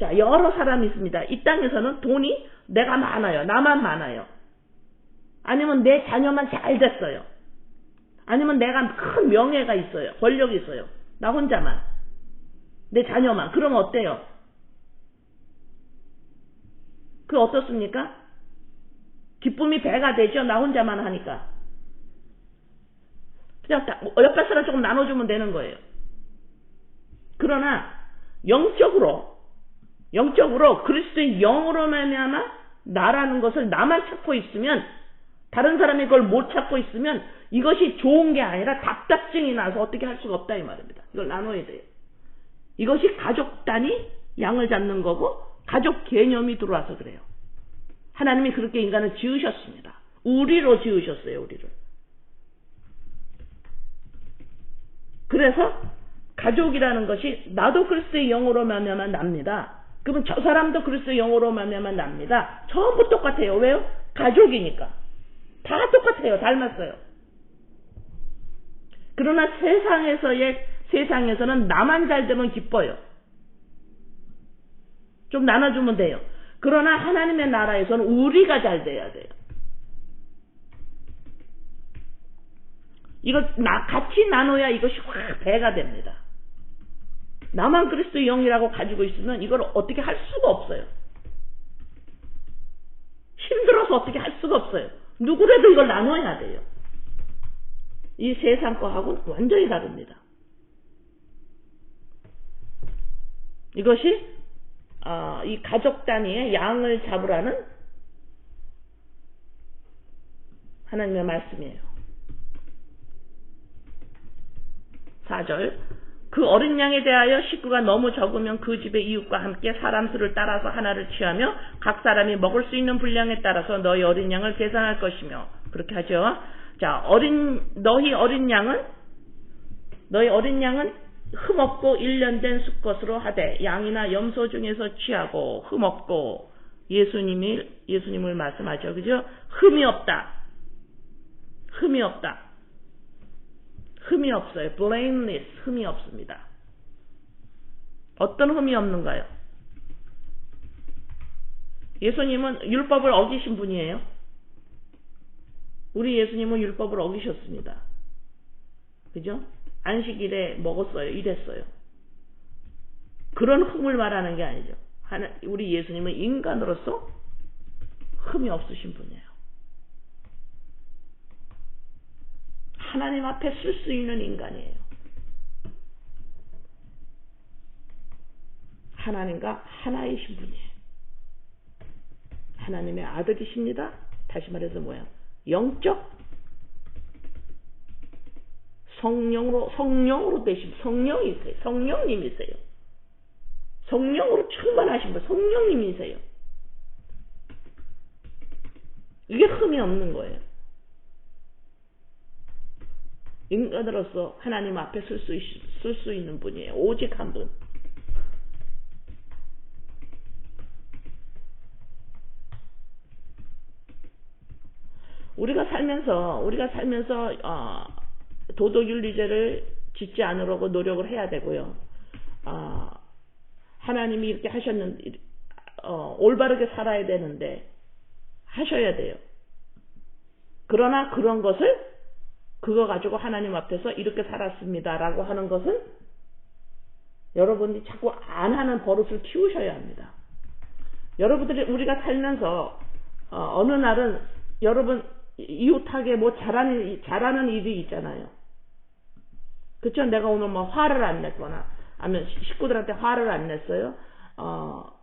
자, 여러 사람이 있습니다. 이 땅에서는 돈이 내가 많아요. 나만 많아요. 아니면 내 자녀만 잘 됐어요. 아니면 내가 큰 명예가 있어요. 권력이 있어요. 나 혼자만. 내 자녀만. 그러면 어때요? 그 어떻습니까? 기쁨이 배가 되죠. 나 혼자만 하니까. 그냥 옆에 사람 조금 나눠주면 되는 거예요. 그러나 영적으로 그리스도의 영으로 말미암아 나라는 것을 나만 찾고 있으면, 다른 사람이 그걸 못 찾고 있으면 이것이 좋은 게 아니라 답답증이 나서 어떻게 할 수가 없다 이 말입니다. 이걸 나눠야 돼요. 이것이 가족 단위 양을 잡는 거고 가족 개념이 들어와서 그래요. 하나님이 그렇게 인간을 지으셨습니다. 우리로 지으셨어요. 우리를. 그래서 가족이라는 것이 나도 그리스도의 영으로 말미암아 납니다. 그러면 저 사람도 그리스도의 영으로 말미암아 납니다. 전부 똑같아요. 왜요? 가족이니까. 다 똑같아요. 닮았어요. 그러나 세상에서는 나만 잘 되면 기뻐요. 좀 나눠주면 돼요. 그러나 하나님의 나라에서는 우리가 잘 돼야 돼요. 이거 같이 나눠야 이것이 확 배가 됩니다. 나만 그리스도의 영이라고 가지고 있으면 이걸 어떻게 할 수가 없어요. 힘들어서 어떻게 할 수가 없어요. 누구라도 이걸 나눠야 돼요. 이 세상 거하고는 완전히 다릅니다. 이것이 이 가족 단위의 양을 잡으라는 하나님의 말씀이에요. 4절, 그 어린 양에 대하여 식구가 너무 적으면 그 집의 이웃과 함께 사람 수를 따라서 하나를 취하며 각 사람이 먹을 수 있는 분량에 따라서 너희 어린 양을 계산할 것이며, 그렇게 하죠. 자, 너희 어린 양은 흠없고 1년 된 수컷으로 하되 양이나 염소 중에서 취하고 흠없고, 예수님을 말씀하죠. 그죠? 흠이 없다. 흠이 없어요. blameless, 흠이 없습니다. 어떤 흠이 없는가요? 예수님은 율법을 어기신 분이에요. 우리 예수님은 율법을 어기셨습니다. 그죠? 안식일에 먹었어요. 이랬어요. 그런 흠을 말하는 게 아니죠. 우리 예수님은 인간으로서 흠이 없으신 분이에요. 하나님 앞에 쓸 수 있는 인간이에요. 하나님과 하나이신 분이에요. 하나님의 아들이십니다. 다시 말해서 뭐야? 영적 성령으로 되신 성령이세요. 성령님이세요. 성령으로 충만하신 분, 성령님이세요. 이게 흠이 없는 거예요. 인간으로서 하나님 앞에 쓸 수 있는 분이에요. 오직 한 분. 우리가 살면서 도덕윤리죄를 짓지 않으려고 노력을 해야 되고요. 하나님이 이렇게 하셨는데 올바르게 살아야 되는데 하셔야 돼요. 그러나 그런 것을 그거 가지고 하나님 앞에서 이렇게 살았습니다라고 하는 것은 여러분이 자꾸 안 하는 버릇을 키우셔야 합니다. 여러분들이 우리가 살면서 어느 날은 여러분 이웃하게 뭐 잘하는 일이 있잖아요. 그쵸? 내가 오늘 뭐 화를 안 냈거나 아니면 식구들한테 화를 안 냈어요.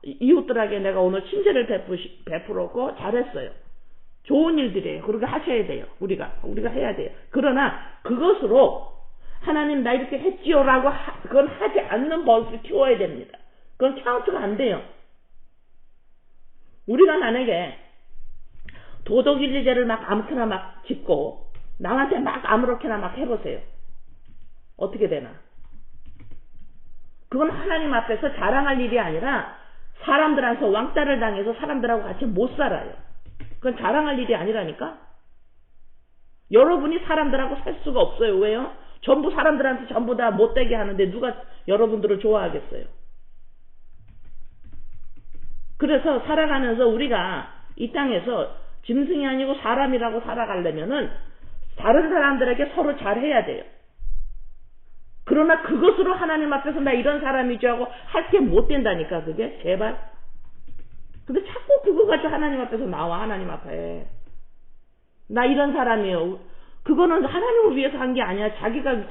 이웃들에게 내가 오늘 친절을 베풀었고 잘했어요. 좋은 일들이에요. 그렇게 하셔야 돼요. 우리가 해야 돼요. 그러나 그것으로 하나님 나 이렇게 했지요라고 그건 하지 않는 버릇을 키워야 됩니다. 그건 카운트가 안 돼요. 우리가 만약에 도덕윤리죄를 막 아무렇게나 막 짓고 남한테 막 아무렇게나 막 해보세요. 어떻게 되나? 그건 하나님 앞에서 자랑할 일이 아니라 사람들한테 왕따를 당해서 사람들하고 같이 못 살아요. 그건 자랑할 일이 아니라니까? 여러분이 사람들하고 살 수가 없어요. 왜요? 전부 사람들한테 전부 다 못되게 하는데 누가 여러분들을 좋아하겠어요? 그래서 살아가면서 우리가 이 땅에서 짐승이 아니고 사람이라고 살아가려면은 다른 사람들에게 서로 잘해야 돼요. 그러나 그것으로 하나님 앞에서 나 이런 사람이죠 하고 할 게 못 된다니까 그게 제발. 근데 자꾸 그거 가지고 하나님 앞에서 나와. 하나님 앞에 나 이런 사람이에요. 그거는 하나님을 위해서 한 게 아니야. 자기를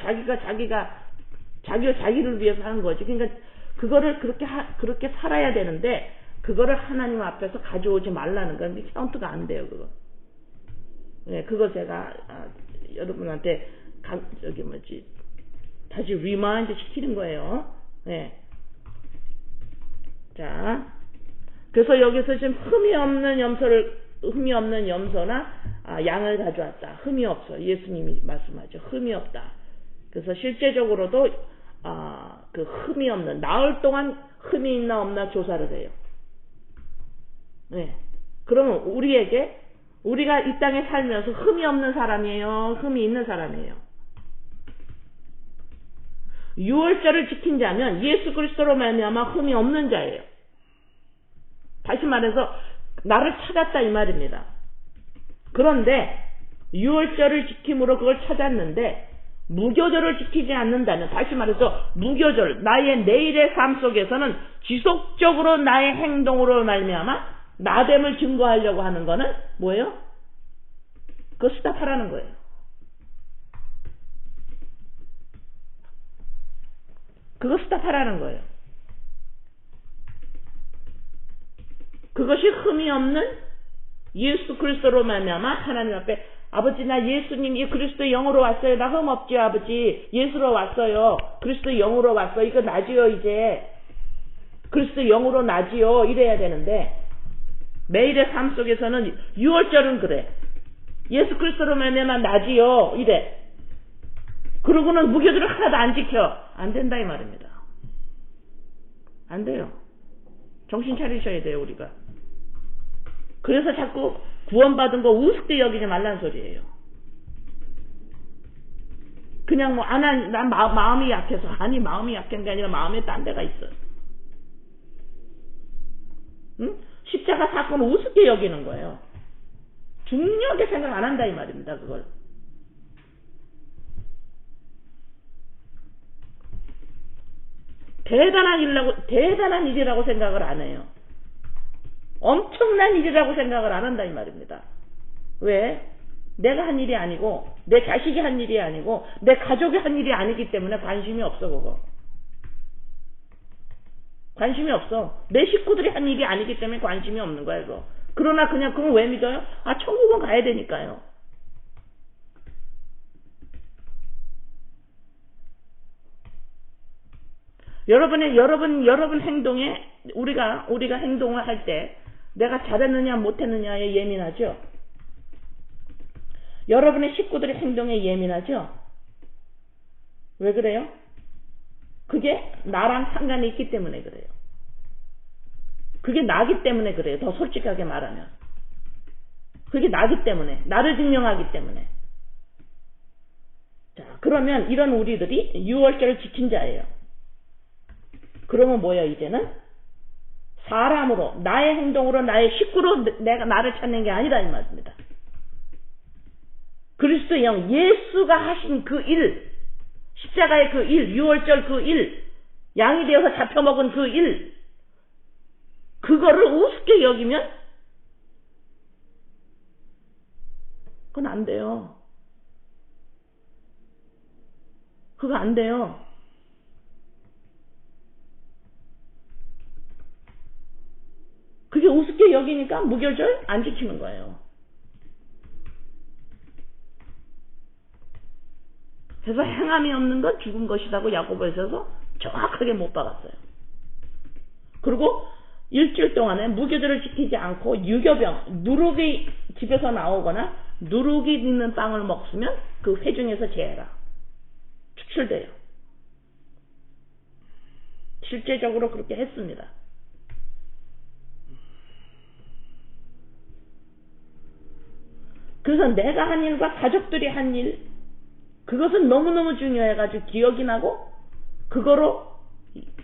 위해서 하는 거지. 그러니까 그거를 그렇게 살아야 되는데 그거를 하나님 앞에서 가져오지 말라는 건 카운트가 안 돼요. 그거. 네, 그거 제가 여러분한테 다시 리마인드 시키는 거예요. 네. 자, 그래서 여기서 지금 흠이 없는 염소나 양을 가져왔다. 흠이 없어. 예수님이 말씀하죠. 흠이 없다. 그래서 실제적으로도 그 흠이 없는 나흘 동안 흠이 있나 없나 조사를 해요. 네. 그러면 우리가 이 땅에 살면서 흠이 없는 사람이에요? 흠이 있는 사람이에요? 유월절을 지킨 자면 예수 그리스도로 말미암아 흠이 없는 자예요. 다시 말해서 나를 찾았다 이 말입니다. 그런데 유월절을 지킴으로 그걸 찾았는데 무교절을 지키지 않는다면, 다시 말해서 무교절, 나의 내일의 삶 속에서는 지속적으로 나의 행동으로 말미암아 나됨을 증거하려고 하는 거는 뭐예요? 그거 스탑하라는 거예요. 그거 스탑하라는 거예요. 그것이 흠이 없는 예수 그리스도로 말미암아 하나님 앞에 아버지 나 예수님 이 그리스도의 영으로 왔어요. 나 흠 없지요 아버지. 예수로 왔어요. 그리스도의 영으로 왔어요. 이거 나지요 이제. 그리스도의 영으로 나지요. 이래야 되는데 매일의 삶 속에서는 유월절은 그래. 예수 그리스도로 말미암아 나지요. 이래. 그러고는 무교절을 하나도 안 지켜. 안 된다 이 말입니다. 안 돼요. 정신 차리셔야 돼요 우리가. 그래서 자꾸 구원받은 거 우습게 여기지 말란 소리예요. 그냥 뭐 난 마음이 약해서. 아니 마음이 약한 게 아니라 마음에 딴 데가 있어. 응? 십자가 사건을 우습게 여기는 거예요. 중요하게 생각 안 한다 이 말입니다. 그걸. 대단한 일이라고 생각을 안 해요. 엄청난 일이라고 생각을 안 한다 이 말입니다. 왜? 내가 한 일이 아니고 내 자식이 한 일이 아니고 내 가족이 한 일이 아니기 때문에 관심이 없어. 그거 관심이 없어. 내 식구들이 한 일이 아니기 때문에 관심이 없는 거야. 그거. 그러나 그냥 그건 왜 믿어요? 아, 천국은 가야 되니까요. 여러분 행동에 우리가 행동을 할 때 내가 잘했느냐 못했느냐에 예민하죠. 여러분의 식구들의 행동에 예민하죠. 왜 그래요? 그게 나랑 상관이 있기 때문에 그래요. 그게 나기 때문에 그래요. 더 솔직하게 말하면 그게 나기 때문에, 나를 증명하기 때문에. 자, 그러면 이런 우리들이 유월절을 지킨 자예요. 그러면 뭐예요? 이제는 사람으로, 나의 행동으로, 나의 식구로 내가 나를 찾는 게 아니다 이 말입니다. 그리스도의 영, 예수가 하신 그 일, 십자가의 그 일, 유월절 그 일, 양이 되어서 잡혀먹은 그 일, 그거를 우습게 여기면 그건 안 돼요. 그거 안 돼요. 그게 우습게 여기니까 무교절 안 지키는 거예요. 그래서 행함이 없는 건 죽은 것이라고 야고보에서 정확하게 못 박았어요. 그리고 일주일 동안에 무교절을 지키지 않고 유교병, 누룩이 집에서 나오거나 누룩이 있는 빵을 먹으면 그 회중에서 제해라. 추출돼요. 실제적으로 그렇게 했습니다. 그래서 내가 한 일과 가족들이 한 일, 그것은 너무너무 중요해가지고 기억이 나고 그거로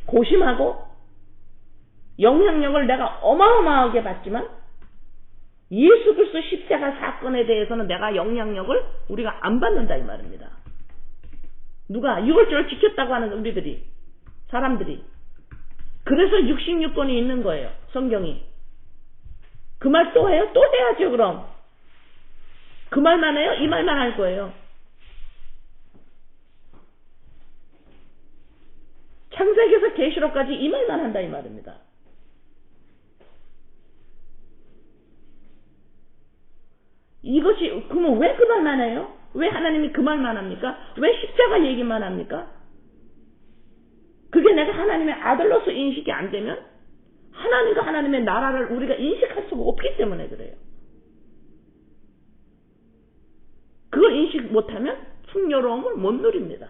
고심하고 영향력을 내가 어마어마하게 받지만 예수 그리스도 십자가 사건에 대해서는 내가 영향력을 우리가 안 받는다 이 말입니다. 누가 유월절을 지켰다고 하는 우리들이, 사람들이. 그래서 66권이 있는 거예요. 성경이. 그 말 또 해요? 또 해야죠. 그럼 그 말만 해요? 이 말만 할 거예요. 창세기에서 계시록까지 이 말만 한다 이 말입니다. 이것이, 그러면 왜 그 말만 해요? 왜 하나님이 그 말만 합니까? 왜 십자가 얘기만 합니까? 그게 내가 하나님의 아들로서 인식이 안 되면 하나님과 하나님의 나라를 우리가 인식할 수가 없기 때문에 그래요. 그걸 인식 못하면 풍요로움을 못 누립니다.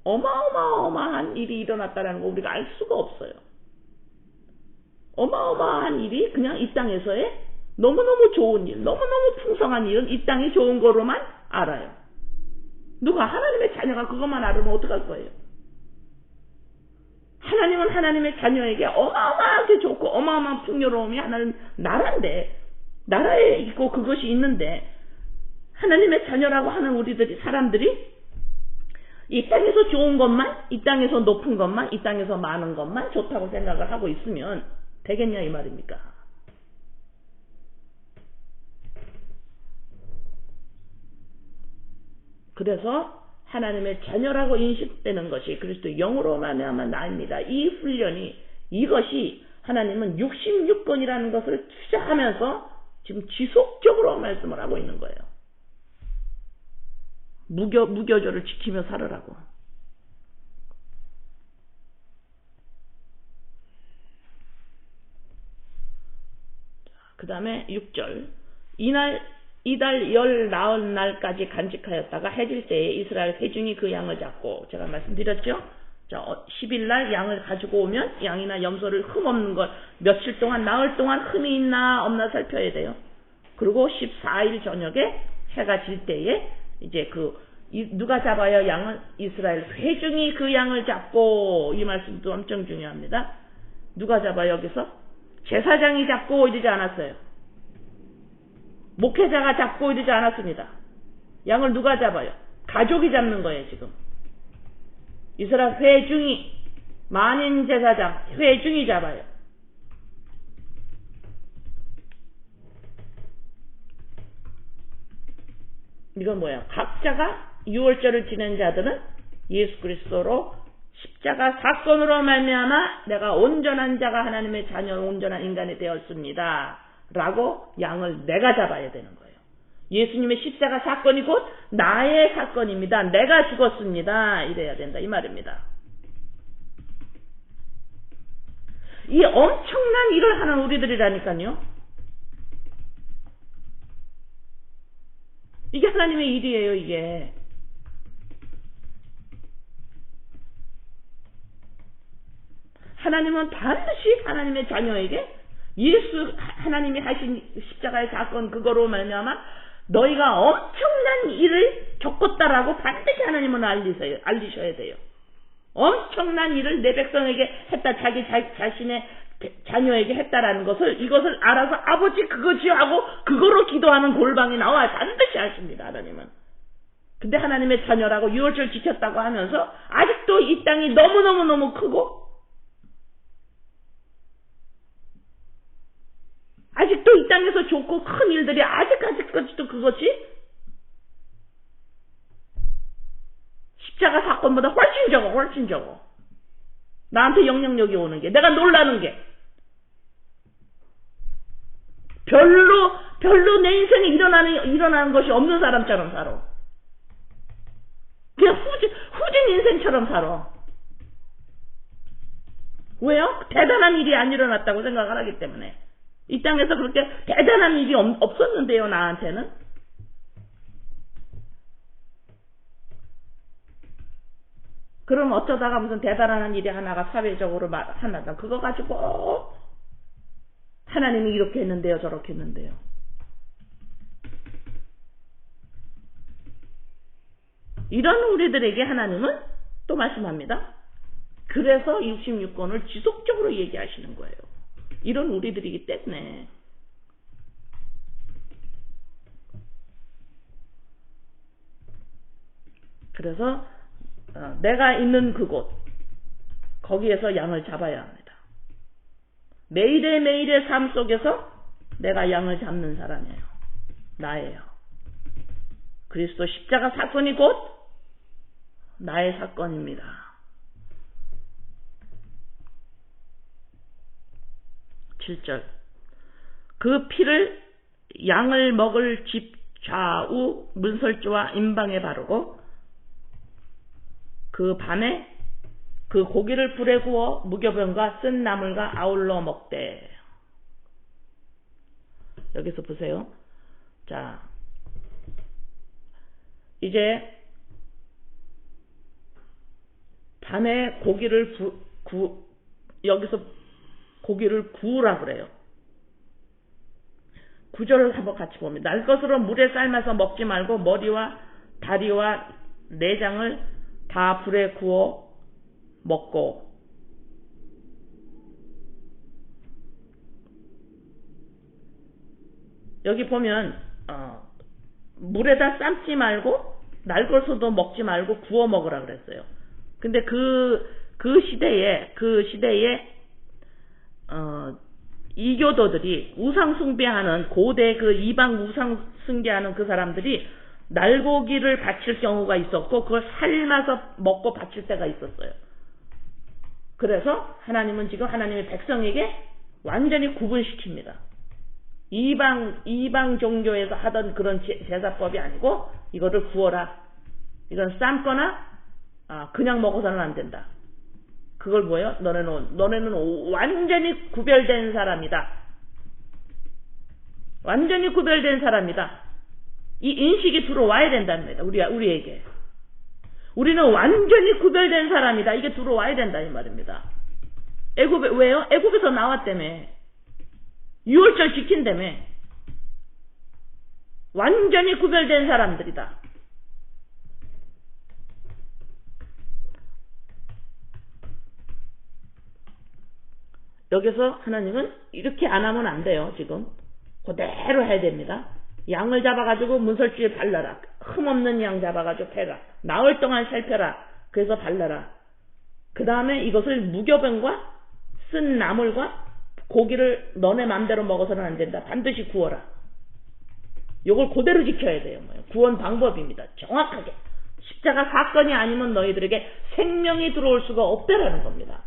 어마어마한 일이 일어났다는 거 우리가 알 수가 없어요. 어마어마한 일이 그냥 이 땅에서의 너무너무 좋은 일, 너무너무 풍성한 일은 이 땅이 좋은 거로만 알아요. 누가 하나님의 자녀가 그것만 알으면 어떡할 거예요? 하나님은 하나님의 자녀에게 어마어마하게 좋고 어마어마한 풍요로움이 하나님 나라인데, 나라에 있고 그것이 있는데 하나님의 자녀라고 하는 우리들이, 사람들이 이 땅에서 좋은 것만, 이 땅에서 높은 것만, 이 땅에서 많은 것만 좋다고 생각을 하고 있으면 되겠냐 이 말입니까? 그래서 하나님의 자녀라고 인식되는 것이 그리스도의 영으로 말미암아 나입니다. 이 훈련이, 이것이 하나님은 66권이라는 것을 투자하면서 지금 지속적으로 말씀을 하고 있는 거예요. 무교절을 지키며 살으라고. 그 다음에 6절. 이달 열 나흘 날까지 간직하였다가 해질 때에 이스라엘 회중이 그 양을 잡고, 제가 말씀드렸죠? 10일 양을 가지고 오면 양이나 염소를 흠 없는 것 며칠 동안, 나흘 동안 흠이 있나 없나 살펴야 돼요. 그리고 14일 저녁에 해가 질 때에 이제 누가 잡아요? 양은 이스라엘 회중이 그 양을 잡고, 이 말씀도 엄청 중요합니다. 누가 잡아요? 여기서 제사장이 잡고 이러지 않았어요. 목회자가 잡고 이러지 않았습니다. 양을 누가 잡아요? 가족이 잡는 거예요, 지금. 이스라엘 회중이, 만인 제사장, 회중이 잡아요. 이건 뭐야? 각자가 유월절을 지낸 자들은 예수 그리스도로 십자가 사건으로 말미암아 내가 온전한 자가 하나님의 자녀, 온전한 인간이 되었습니다. 라고 양을 내가 잡아야 되는 거예요. 예수님의 십자가 사건이 곧 나의 사건입니다. 내가 죽었습니다. 이래야 된다. 이 말입니다. 이 엄청난 일을 하는 우리들이라니까요. 이게 하나님의 일이에요, 이게. 하나님은 반드시 하나님의 자녀에게 하나님이 하신 십자가의 사건 그거로 말미암아 너희가 엄청난 일을 겪었다라고 반드시 하나님은 알리셔야 돼요. 엄청난 일을 내 백성에게 했다, 자기 자신의 자녀에게 했다라는 이것을 알아서 아버지 그거지 하고 그거로 기도하는 골방이 나와야 반드시 하십니다, 하나님은. 근데 하나님의 자녀라고 유월절 지켰다고 하면서 아직도 이 땅이 너무너무너무 크고 아직도 이 땅에서 좋고 큰 일들이 아직까지도 그것이 십자가 사건보다 훨씬 적어. 나한테 영향력이 오는 게, 내가 놀라는 게 별로 내 인생에 일어나는 것이 없는 사람처럼 살아. 그냥 후진 인생처럼 살아. 왜요? 대단한 일이 안 일어났다고 생각을 하기 때문에. 이 땅에서 그렇게 대단한 일이 없었는데요, 나한테는. 그럼 어쩌다가 무슨 대단한 일이 하나가 사회적으로 하나다. 그거 가지고 하나님이 이렇게 했는데요, 저렇게 했는데요. 이런 우리들에게 하나님은 또 말씀합니다. 그래서 66권을 지속적으로 얘기하시는 거예요. 이런 우리들이기 때문에. 그래서 내가 있는 그곳, 거기에서 양을 잡아야 합니다. 매일의 삶 속에서 내가 양을 잡는 사람이에요. 나예요. 그리스도 십자가 사건이 곧 나의 사건입니다. 7절. 그 피를 양을 먹을 집 좌우 문설주와 임방에 바르고 그 밤에 그 고기를 불에 구워 무교병과 쓴 나물과 아울러 먹되. 여기서 보세요. 자, 이제 밤에 고기를 여기서 고기를 구우라 그래요. 9절을 한번 같이 봅니다. 날 것으로 물에 삶아서 먹지 말고 머리와 다리와 내장을 다 불에 구워 먹고. 여기 보면 물에다 삶지 말고 날 것으로도 먹지 말고 구워 먹으라 그랬어요. 근데 그 시대에 이교도들이 우상 숭배하는 고대 그 이방 우상 숭배하는 그 사람들이 날고기를 바칠 경우가 있었고 그걸 삶아서 먹고 바칠 때가 있었어요. 그래서 하나님은 지금 하나님의 백성에게 완전히 구분시킵니다. 이방 종교에서 하던 그런 제사법이 아니고 이거를 구워라. 이건 삶거나 그냥 먹어서는 안 된다. 그걸 뭐예요? 너네는 완전히 구별된 사람이다. 완전히 구별된 사람이다. 이 인식이 들어와야 된답니다. 우리에게. 우리는 완전히 구별된 사람이다. 이게 들어와야 된다 이 말입니다. 왜요? 애굽에서 나왔다며. 유월절 지킨다며. 완전히 구별된 사람들이다. 여기서 하나님은 이렇게 안 하면 안 돼요. 지금 그대로 해야 됩니다. 양을 잡아가지고 문설주에 발라라. 흠없는 양 잡아가지고 패라. 나흘 동안 살펴라. 그래서 발라라. 그 다음에 이것을 무교병과 쓴 나물과 고기를 너네 맘대로 먹어서는 안 된다. 반드시 구워라. 이걸 그대로 지켜야 돼요. 구원 방법입니다. 정확하게. 십자가 사건이 아니면 너희들에게 생명이 들어올 수가 없다라는 겁니다.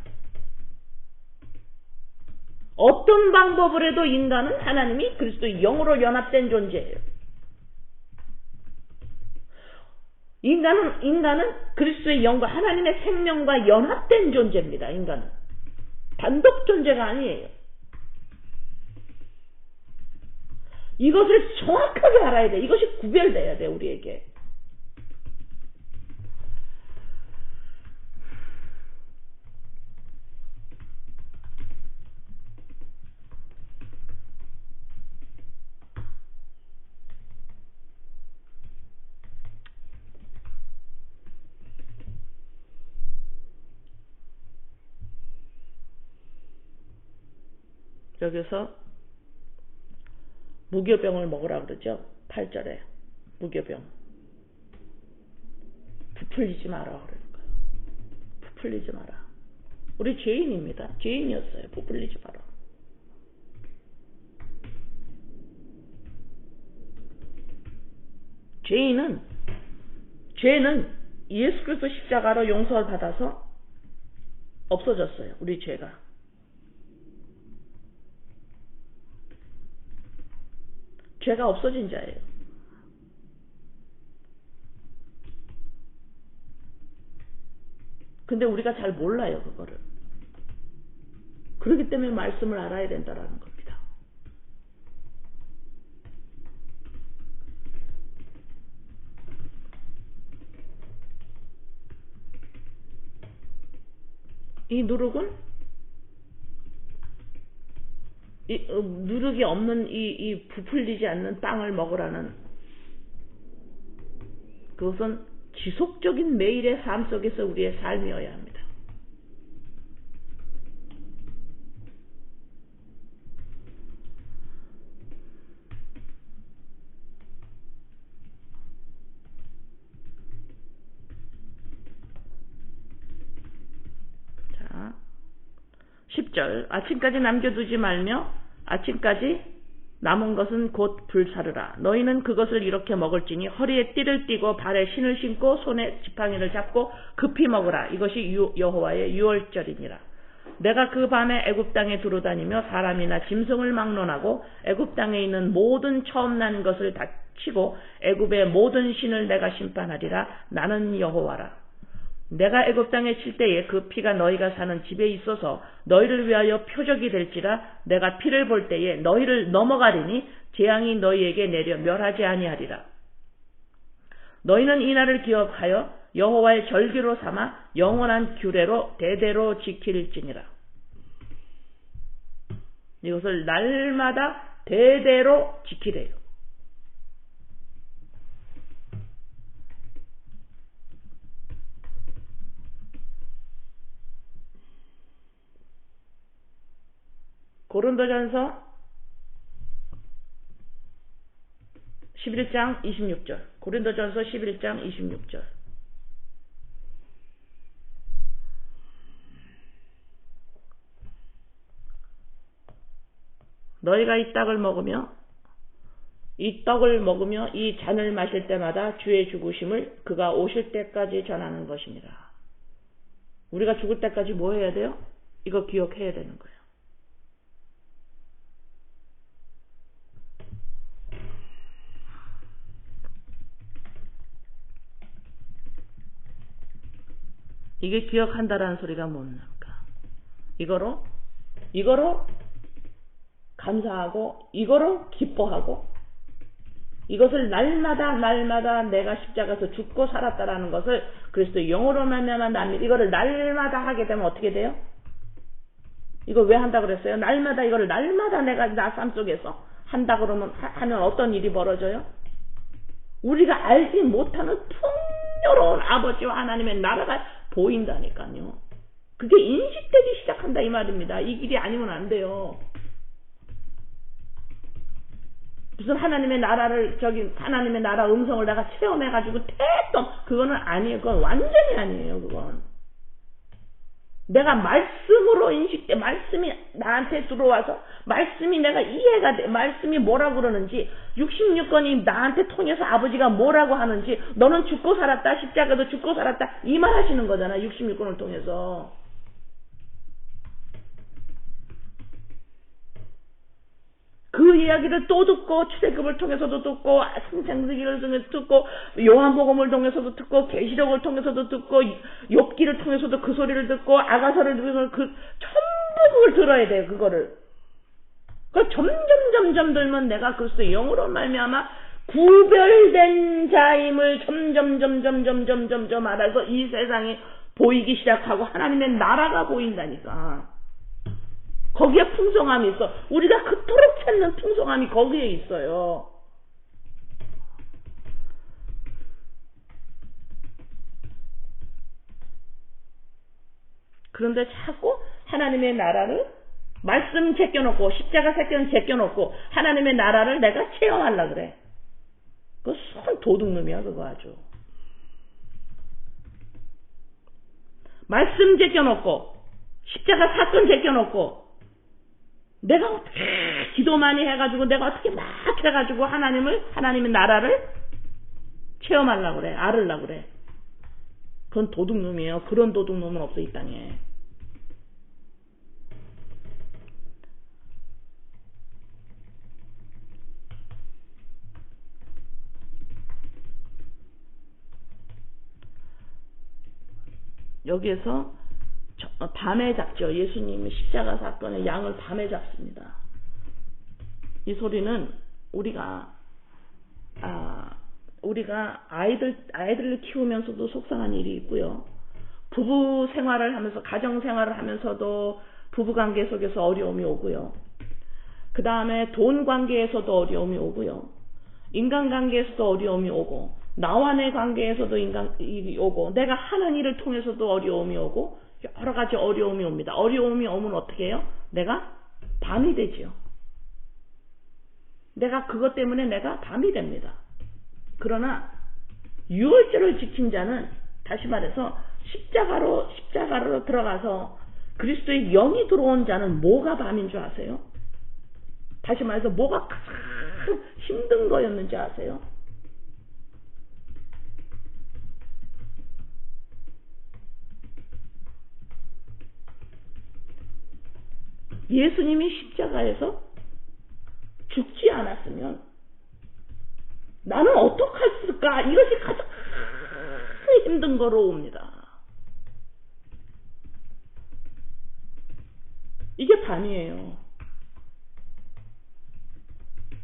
어떤 방법을 해도 인간은 하나님이 그리스도의 영으로 연합된 존재예요. 인간은 그리스도의 영과 하나님의 생명과 연합된 존재입니다. 인간은 단독 존재가 아니에요. 이것을 정확하게 알아야 돼. 이것이 구별돼야 돼, 우리에게. 여기서 무교병을 먹으라 그러죠. 8절에 무교병. 부풀리지 마라 그러는 거예요. 부풀리지 마라. 우리 죄인입니다. 죄인이었어요. 부풀리지 마라. 죄는 예수 그리스도 십자가로 용서를 받아서 없어졌어요. 우리 죄가. 죄가 없어진 자예요. 근데 우리가 잘 몰라요, 그거를. 그렇기 때문에 말씀을 알아야 된다라는 겁니다. 이 누룩이 없는 이 부풀리지 않는 빵을 먹으라는, 그것은 지속적인 매일의 삶 속에서 우리의 삶이어야 합니다. 자, 10절. 아침까지 남겨두지 말며 아침까지 남은 것은 곧 불사르라. 너희는 그것을 이렇게 먹을지니 허리에 띠를 띠고 발에 신을 신고 손에 지팡이를 잡고 급히 먹으라. 이것이 여호와의 유월절이니라. 내가 그 밤에 애굽 땅에 두루다니며 사람이나 짐승을 막론하고 애굽 땅에 있는 모든 처음 난 것을 다치고 애굽의 모든 신을 내가 심판하리라. 나는 여호와라. 내가 애굽 땅에 칠 때에 그 피가 너희가 사는 집에 있어서 너희를 위하여 표적이 될지라. 내가 피를 볼 때에 너희를 넘어가리니 재앙이 너희에게 내려 멸하지 아니하리라. 너희는 이 날을 기억하여 여호와의 절기로 삼아 영원한 규례로 대대로 지킬지니라. 이것을 날마다 대대로 지키래요. 고린도전서 11장 26절. 고린도전서 11장 26절. 너희가 이 떡을 먹으며 이 잔을 마실 때마다 주의 죽으심을 그가 오실 때까지 전하는 것입니다. 우리가 죽을 때까지 뭐 해야 돼요? 이거 기억해야 되는 거예요. 이게 기억한다라는 소리가 뭡니까? 이거로 감사하고, 이거로 기뻐하고, 이것을 날마다 내가 십자가에서 죽고 살았다라는 것을 그리스도의 영으로 말미암아 납니다. 이거를 날마다 하게 되면 어떻게 돼요? 이거 왜 한다 그랬어요? 이거를 날마다 내가 나 삶 속에서 한다 그러면 하면 어떤 일이 벌어져요? 우리가 알지 못하는 풍요로운 아버지와 하나님의 나라가 보인다니까요. 그게 인식되기 시작한다 이 말입니다. 이 길이 아니면 안 돼요. 무슨 하나님의 나라를 하나님의 나라 음성을 내가 체험해가지고 태동 그거는 아니에요. 그건 완전히 아니에요. 그건 내가 말씀으로 말씀이 나한테 들어와서 말씀이 내가 이해가 돼. 말씀이 뭐라고 그러는지 66권이 나한테 통해서 아버지가 뭐라고 하는지 너는 죽고 살았다. 십자가도 죽고 살았다. 이 말 하시는 거잖아. 66권을 통해서. 그 이야기를 또 듣고 출애굽을 통해서도 듣고 창세기를 통해서 듣고 요한복음을 통해서도 듣고 계시록을 통해서도 듣고 욥기를 통해서도 그 소리를 듣고 아가서를 통해서 전부 그걸 들어야 돼요. 그거를. 점점 들면 내가 그리스도의 영으로 말미암아 구별된 자임을 점점 알아서 이 세상에 보이기 시작하고 하나님의 나라가 보인다니까. 거기에 풍성함이 있어. 우리가 그토록 찾는 풍성함이 거기에 있어요. 그런데 자꾸 하나님의 나라를 말씀 제껴놓고 십자가 제껴놓고 하나님의 나라를 내가 체험하려고 그래. 그거 손 도둑놈이야 그거 아주. 말씀 제껴놓고 십자가 사건 제껴놓고 내가 어떻게 기도 많이 해가지고 내가 어떻게 막 해가지고 하나님의 나라를 체험하려고 그래. 알으려고 그래. 그건 도둑놈이에요. 그런 도둑놈은 없어 이 땅에. 여기에서 밤에 잡죠. 예수님이 십자가 사건의 양을 밤에 잡습니다. 이 소리는 우리가 아이들을 키우면서도 속상한 일이 있고요. 부부 생활을 하면서 가정 생활을 하면서도 부부 관계 속에서 어려움이 오고요. 그 다음에 돈 관계에서도 어려움이 오고요. 인간 관계에서도 어려움이 오고 나와 내 관계에서도 일이 오고 내가 하는 일을 통해서도 어려움이 오고 여러 가지 어려움이 옵니다. 어려움이 오면 어떻게 해요? 내가 밤이 되지요. 내가 그것 때문에 내가 밤이 됩니다. 그러나 유월절을 지킨 자는 다시 말해서 십자가로 들어가서 그리스도의 영이 들어온 자는 뭐가 밤인 줄 아세요? 다시 말해서 뭐가 가장 힘든 거였는지 아세요? 예수님이 십자가에서 죽지 않았으면 나는 어떡했을까? 이것이 가장 힘든 거로 옵니다. 이게 밤이에요.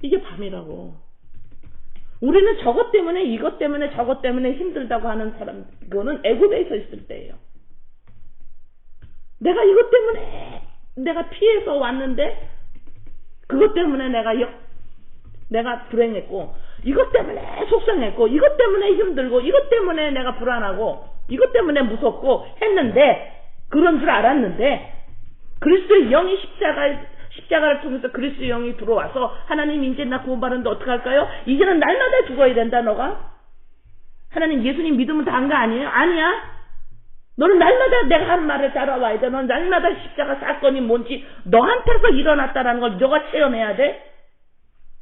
이게 밤이라고. 우리는 저것 때문에 이것 때문에 저것 때문에 힘들다고 하는 사람, 그거는 애굽에 있을 때예요. 내가 이것 때문에 내가 피해서 왔는데 그것 때문에 내가 불행했고 이것 때문에 속상했고 이것 때문에 힘들고 이것 때문에 내가 불안하고 이것 때문에 무섭고 했는데 그런 줄 알았는데 그리스도의 영이 십자가를 통해서 그리스도의 영이 들어와서 하나님 이제 나 구원받는데 어떡할까요? 이제는 날마다 죽어야 된다 너가? 하나님 예수님 믿으면 다 한 거 아니에요? 아니야. 너는 날마다 내가 하는 말을 따라와야 돼. 너는 날마다 십자가 사건이 뭔지 너한테서 일어났다라는 걸 너가 체험해야 돼.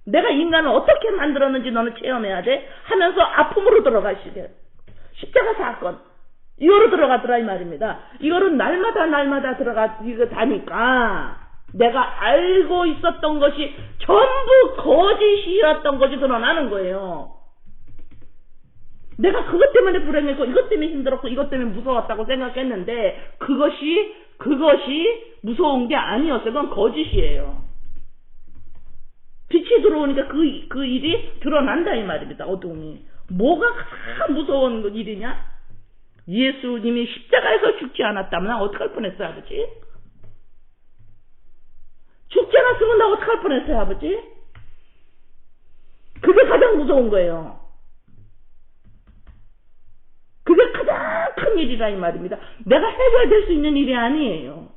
내가 인간을 어떻게 만들었는지 너는 체험해야 돼. 하면서 아픔으로 들어가시게 돼. 십자가 사건 이거로 들어가더라 이 말입니다. 이거를 날마다 이거 다니까 내가 알고 있었던 것이 전부 거짓이었던 것이 드러나는 거예요. 내가 그것 때문에 불행했고 이것 때문에 힘들었고 이것 때문에 무서웠다고 생각했는데 그것이 무서운 게 아니었어요. 그건 거짓이에요. 빛이 들어오니까 그 일이 드러난다 이 말입니다. 어둠이. 뭐가 가장 무서운 일이냐? 예수님이 십자가에서 죽지 않았다면 나 어떡할 뻔했어요 아버지? 죽지 않았으면 나 어떡할 뻔했어요 아버지? 그게 가장 무서운 거예요. 그게 가장 큰 큰 일이라 이 말입니다. 내가 해결될 수 있는 일이 아니에요.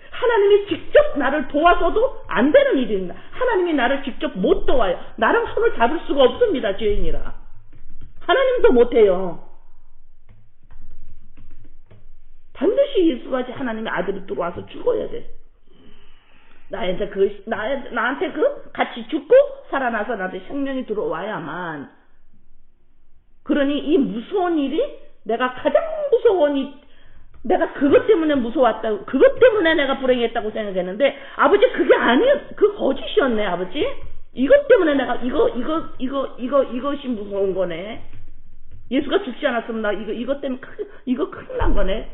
하나님이 직접 나를 도와서도 안 되는 일입니다. 하나님이 나를 직접 못 도와요. 나랑 손을 잡을 수가 없습니다. 죄인이라. 하나님도 못해요. 반드시 예수같이 하나님의 아들이 들어와서 죽어야 돼. 나한테 같이 죽고 살아나서 나한테 생명이 들어와야만. 그러니 이 무서운 일이 내가 가장 무서운 내가 그것 때문에 무서웠다고, 그것 때문에 내가 불행했다고 생각했는데, 아버지 그게 아니에요. 그 거짓이었네, 아버지. 이것 때문에 내가 이것이 무서운 거네. 예수가 죽지 않았으면 이것 때문에 큰일 난 거네.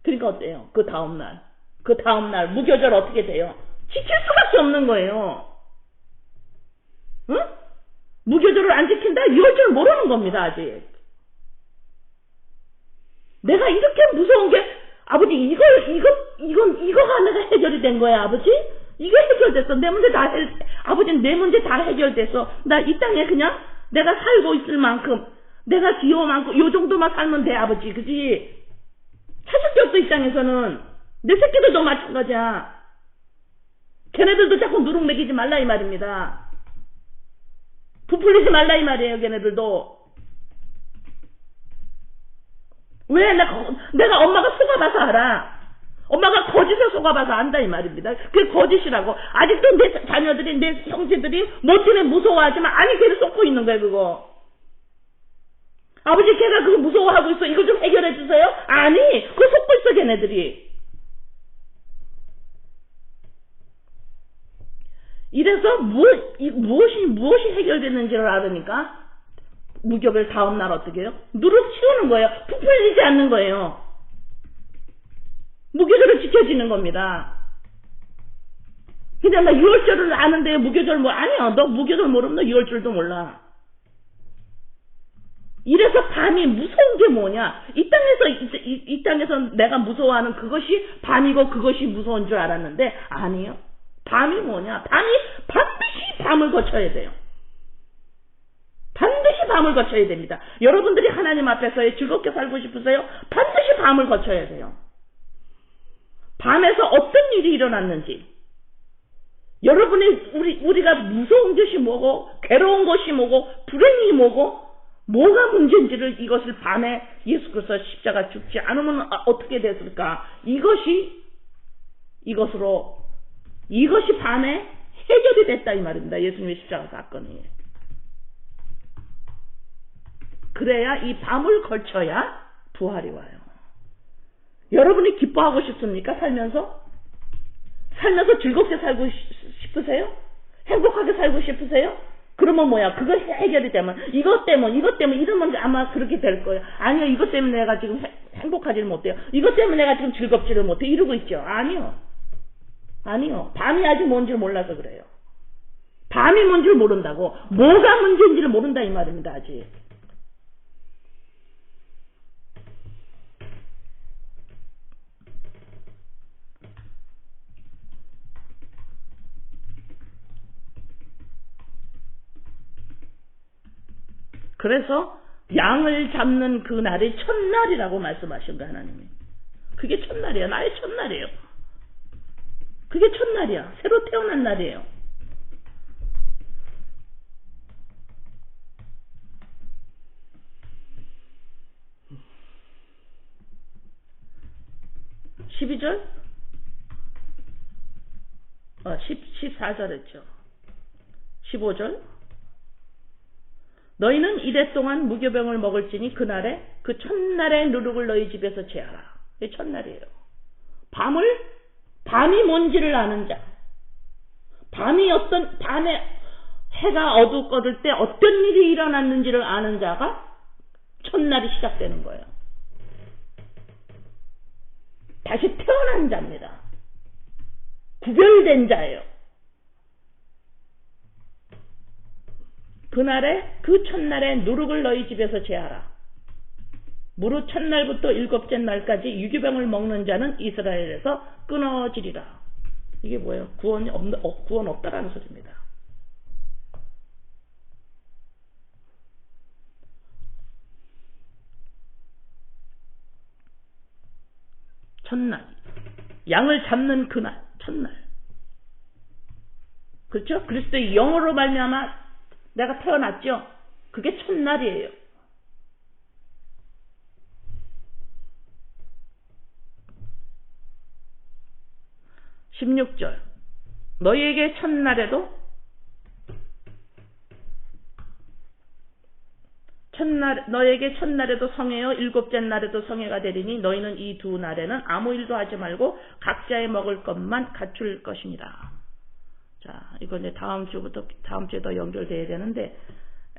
그러니까 어때요? 그 다음날 무교절 어떻게 돼요? 지킬 수밖에 없는 거예요. 응? 무교절을 안 지킨다? 이럴 줄 모르는 겁니다, 아직. 내가 이렇게 무서운 게, 아버지, 이거가 내가 해결이 된 거야, 아버지? 이게 해결됐어. 아버지는 내 문제 다 해결됐어. 나 이 땅에 그냥 내가 살고 있을 만큼, 내가 기호 많고, 요 정도만 살면 돼, 아버지. 그지? 찾을 게 없어, 이 땅에서는. 내 새끼들도 마찬가지야. 걔네들도 자꾸 누룩 먹이지 말라, 이 말입니다. 부풀리지 말라, 이 말이에요, 걔네들도. 왜? 내가 엄마가 속아봐서 알아. 엄마가 거짓에 속아봐서 안다, 이 말입니다. 그게 거짓이라고. 아직도 내 자녀들이, 내 형제들이 못지내 무서워하지만, 아니, 걔를 속고 있는 거야, 그거. 아버지, 걔가 그거 무서워하고 있어. 이거 좀 해결해 주세요? 아니, 그거 속고 있어, 걔네들이. 이래서 무엇이 해결됐는지를 알으니까, 무교별 다음날 어떻게 해요? 누룩 치우는 거예요. 부풀리지 않는 거예요. 무교절을 지켜지는 겁니다. 그냥 나 6월절을 아는데 무교절 아니야. 너 무교절 모르면 너 6월절도 몰라. 이래서 밤이 무서운 게 뭐냐? 이 땅에서 내가 무서워하는 그것이 밤이고 그것이 무서운 줄 알았는데 아니에요. 밤이 뭐냐? 반드시 밤을 거쳐야 돼요. 반드시 밤을 거쳐야 됩니다. 여러분들이 하나님 앞에서 즐겁게 살고 싶으세요? 반드시 밤을 거쳐야 돼요. 밤에서 어떤 일이 일어났는지, 우리가 무서운 것이 뭐고, 괴로운 것이 뭐고, 불행이 뭐고, 뭐가 문제인지를 이것을 밤에 예수 그리스도 십자가 죽지 않으면 어떻게 됐을까? 이것이 밤에 해결이 됐다 이 말입니다. 예수님의 십자가 사건이. 그래야 이 밤을 걸쳐야 부활이 와요. 여러분이 기뻐하고 싶습니까? 살면서 즐겁게 살고 싶으세요? 행복하게 살고 싶으세요? 그러면 뭐야? 그거 해결이 되면 이것 때문에 이러면 아마 그렇게 될 거예요. 아니요, 이것 때문에 내가 지금 행복하지를 못해요. 이것 때문에 내가 지금 즐겁지를 못해. 이러고 있죠. 아니요. 밤이 아직 뭔지를 몰라서 그래요. 밤이 뭔지를 모른다고. 뭐가 문제인지를 모른다 이 말입니다. 아직. 그래서 양을 잡는 그 날이 첫날이라고 말씀하신 거예요, 하나님이. 그게 첫날이야. 나의 첫날이에요. 그게 첫날이야. 새로 태어난 날이에요. (12절) 14절 했죠. 15절 너희는 이래 동안 무교병을 먹을지니 그날에 그 첫날의 누룩을 너희 집에서 제하라. 이게 첫날이에요. 밤이 뭔지를 아는 자, 밤에 해가 어두워질 때 어떤 일이 일어났는지를 아는 자가 첫날이 시작되는 거예요. 다시 태어난 자입니다. 구별된 자예요. 그 첫날에 누룩을 너희 집에서 제하라. 무릇 첫날부터 일곱째 날까지 유교병을 먹는 자는 이스라엘에서 끊어지리라. 이게 뭐예요? 구원 없다라는 소리입니다. 첫날. 양을 잡는 그날, 첫날. 그렇죠? 그리스도의 영으로 말미암아 내가 태어났죠? 그게 첫날이에요. (16절) 너희에게 너에게 첫날에도 성회요 일곱째 날에도 성회가 되리니 너희는 이 두 날에는 아무 일도 하지 말고 각자의 먹을 것만 갖출 것이니라. 자, 이거 이제 다음 주에 더 연결돼야 되는데,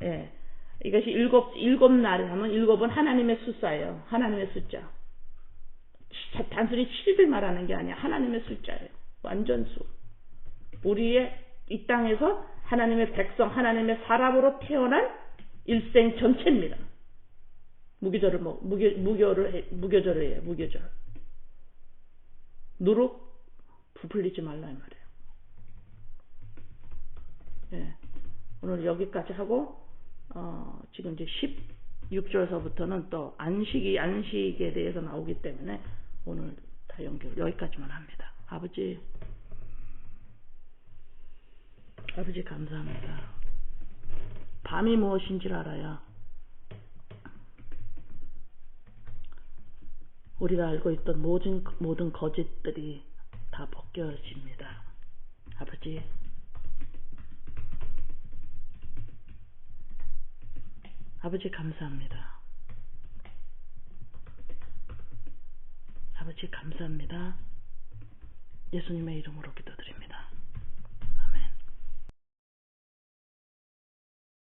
예. 이것이 일곱 날에 하면 일곱은 하나님의 숫자예요. 하나님의 숫자. 단순히 7일 말하는 게 아니야. 하나님의 숫자예요. 완전수. 우리의 이 땅에서 하나님의 백성, 하나님의 사람으로 태어난 일생 전체입니다. 무교절을 해요. 무교절. 누룩 부풀리지 말라 이 말이에요. 예. 오늘 여기까지 하고 지금 이제 16절서부터는 또 안식에 대해서 나오기 때문에 오늘 다 여기까지만 합니다. 아버지 감사합니다. 밤이 무엇인지를 알아야 우리가 알고 있던 모든 거짓들이 다 벗겨집니다. 아버지 감사합니다. 아버지 감사합니다. 예수님의 이름으로 기도드립니다.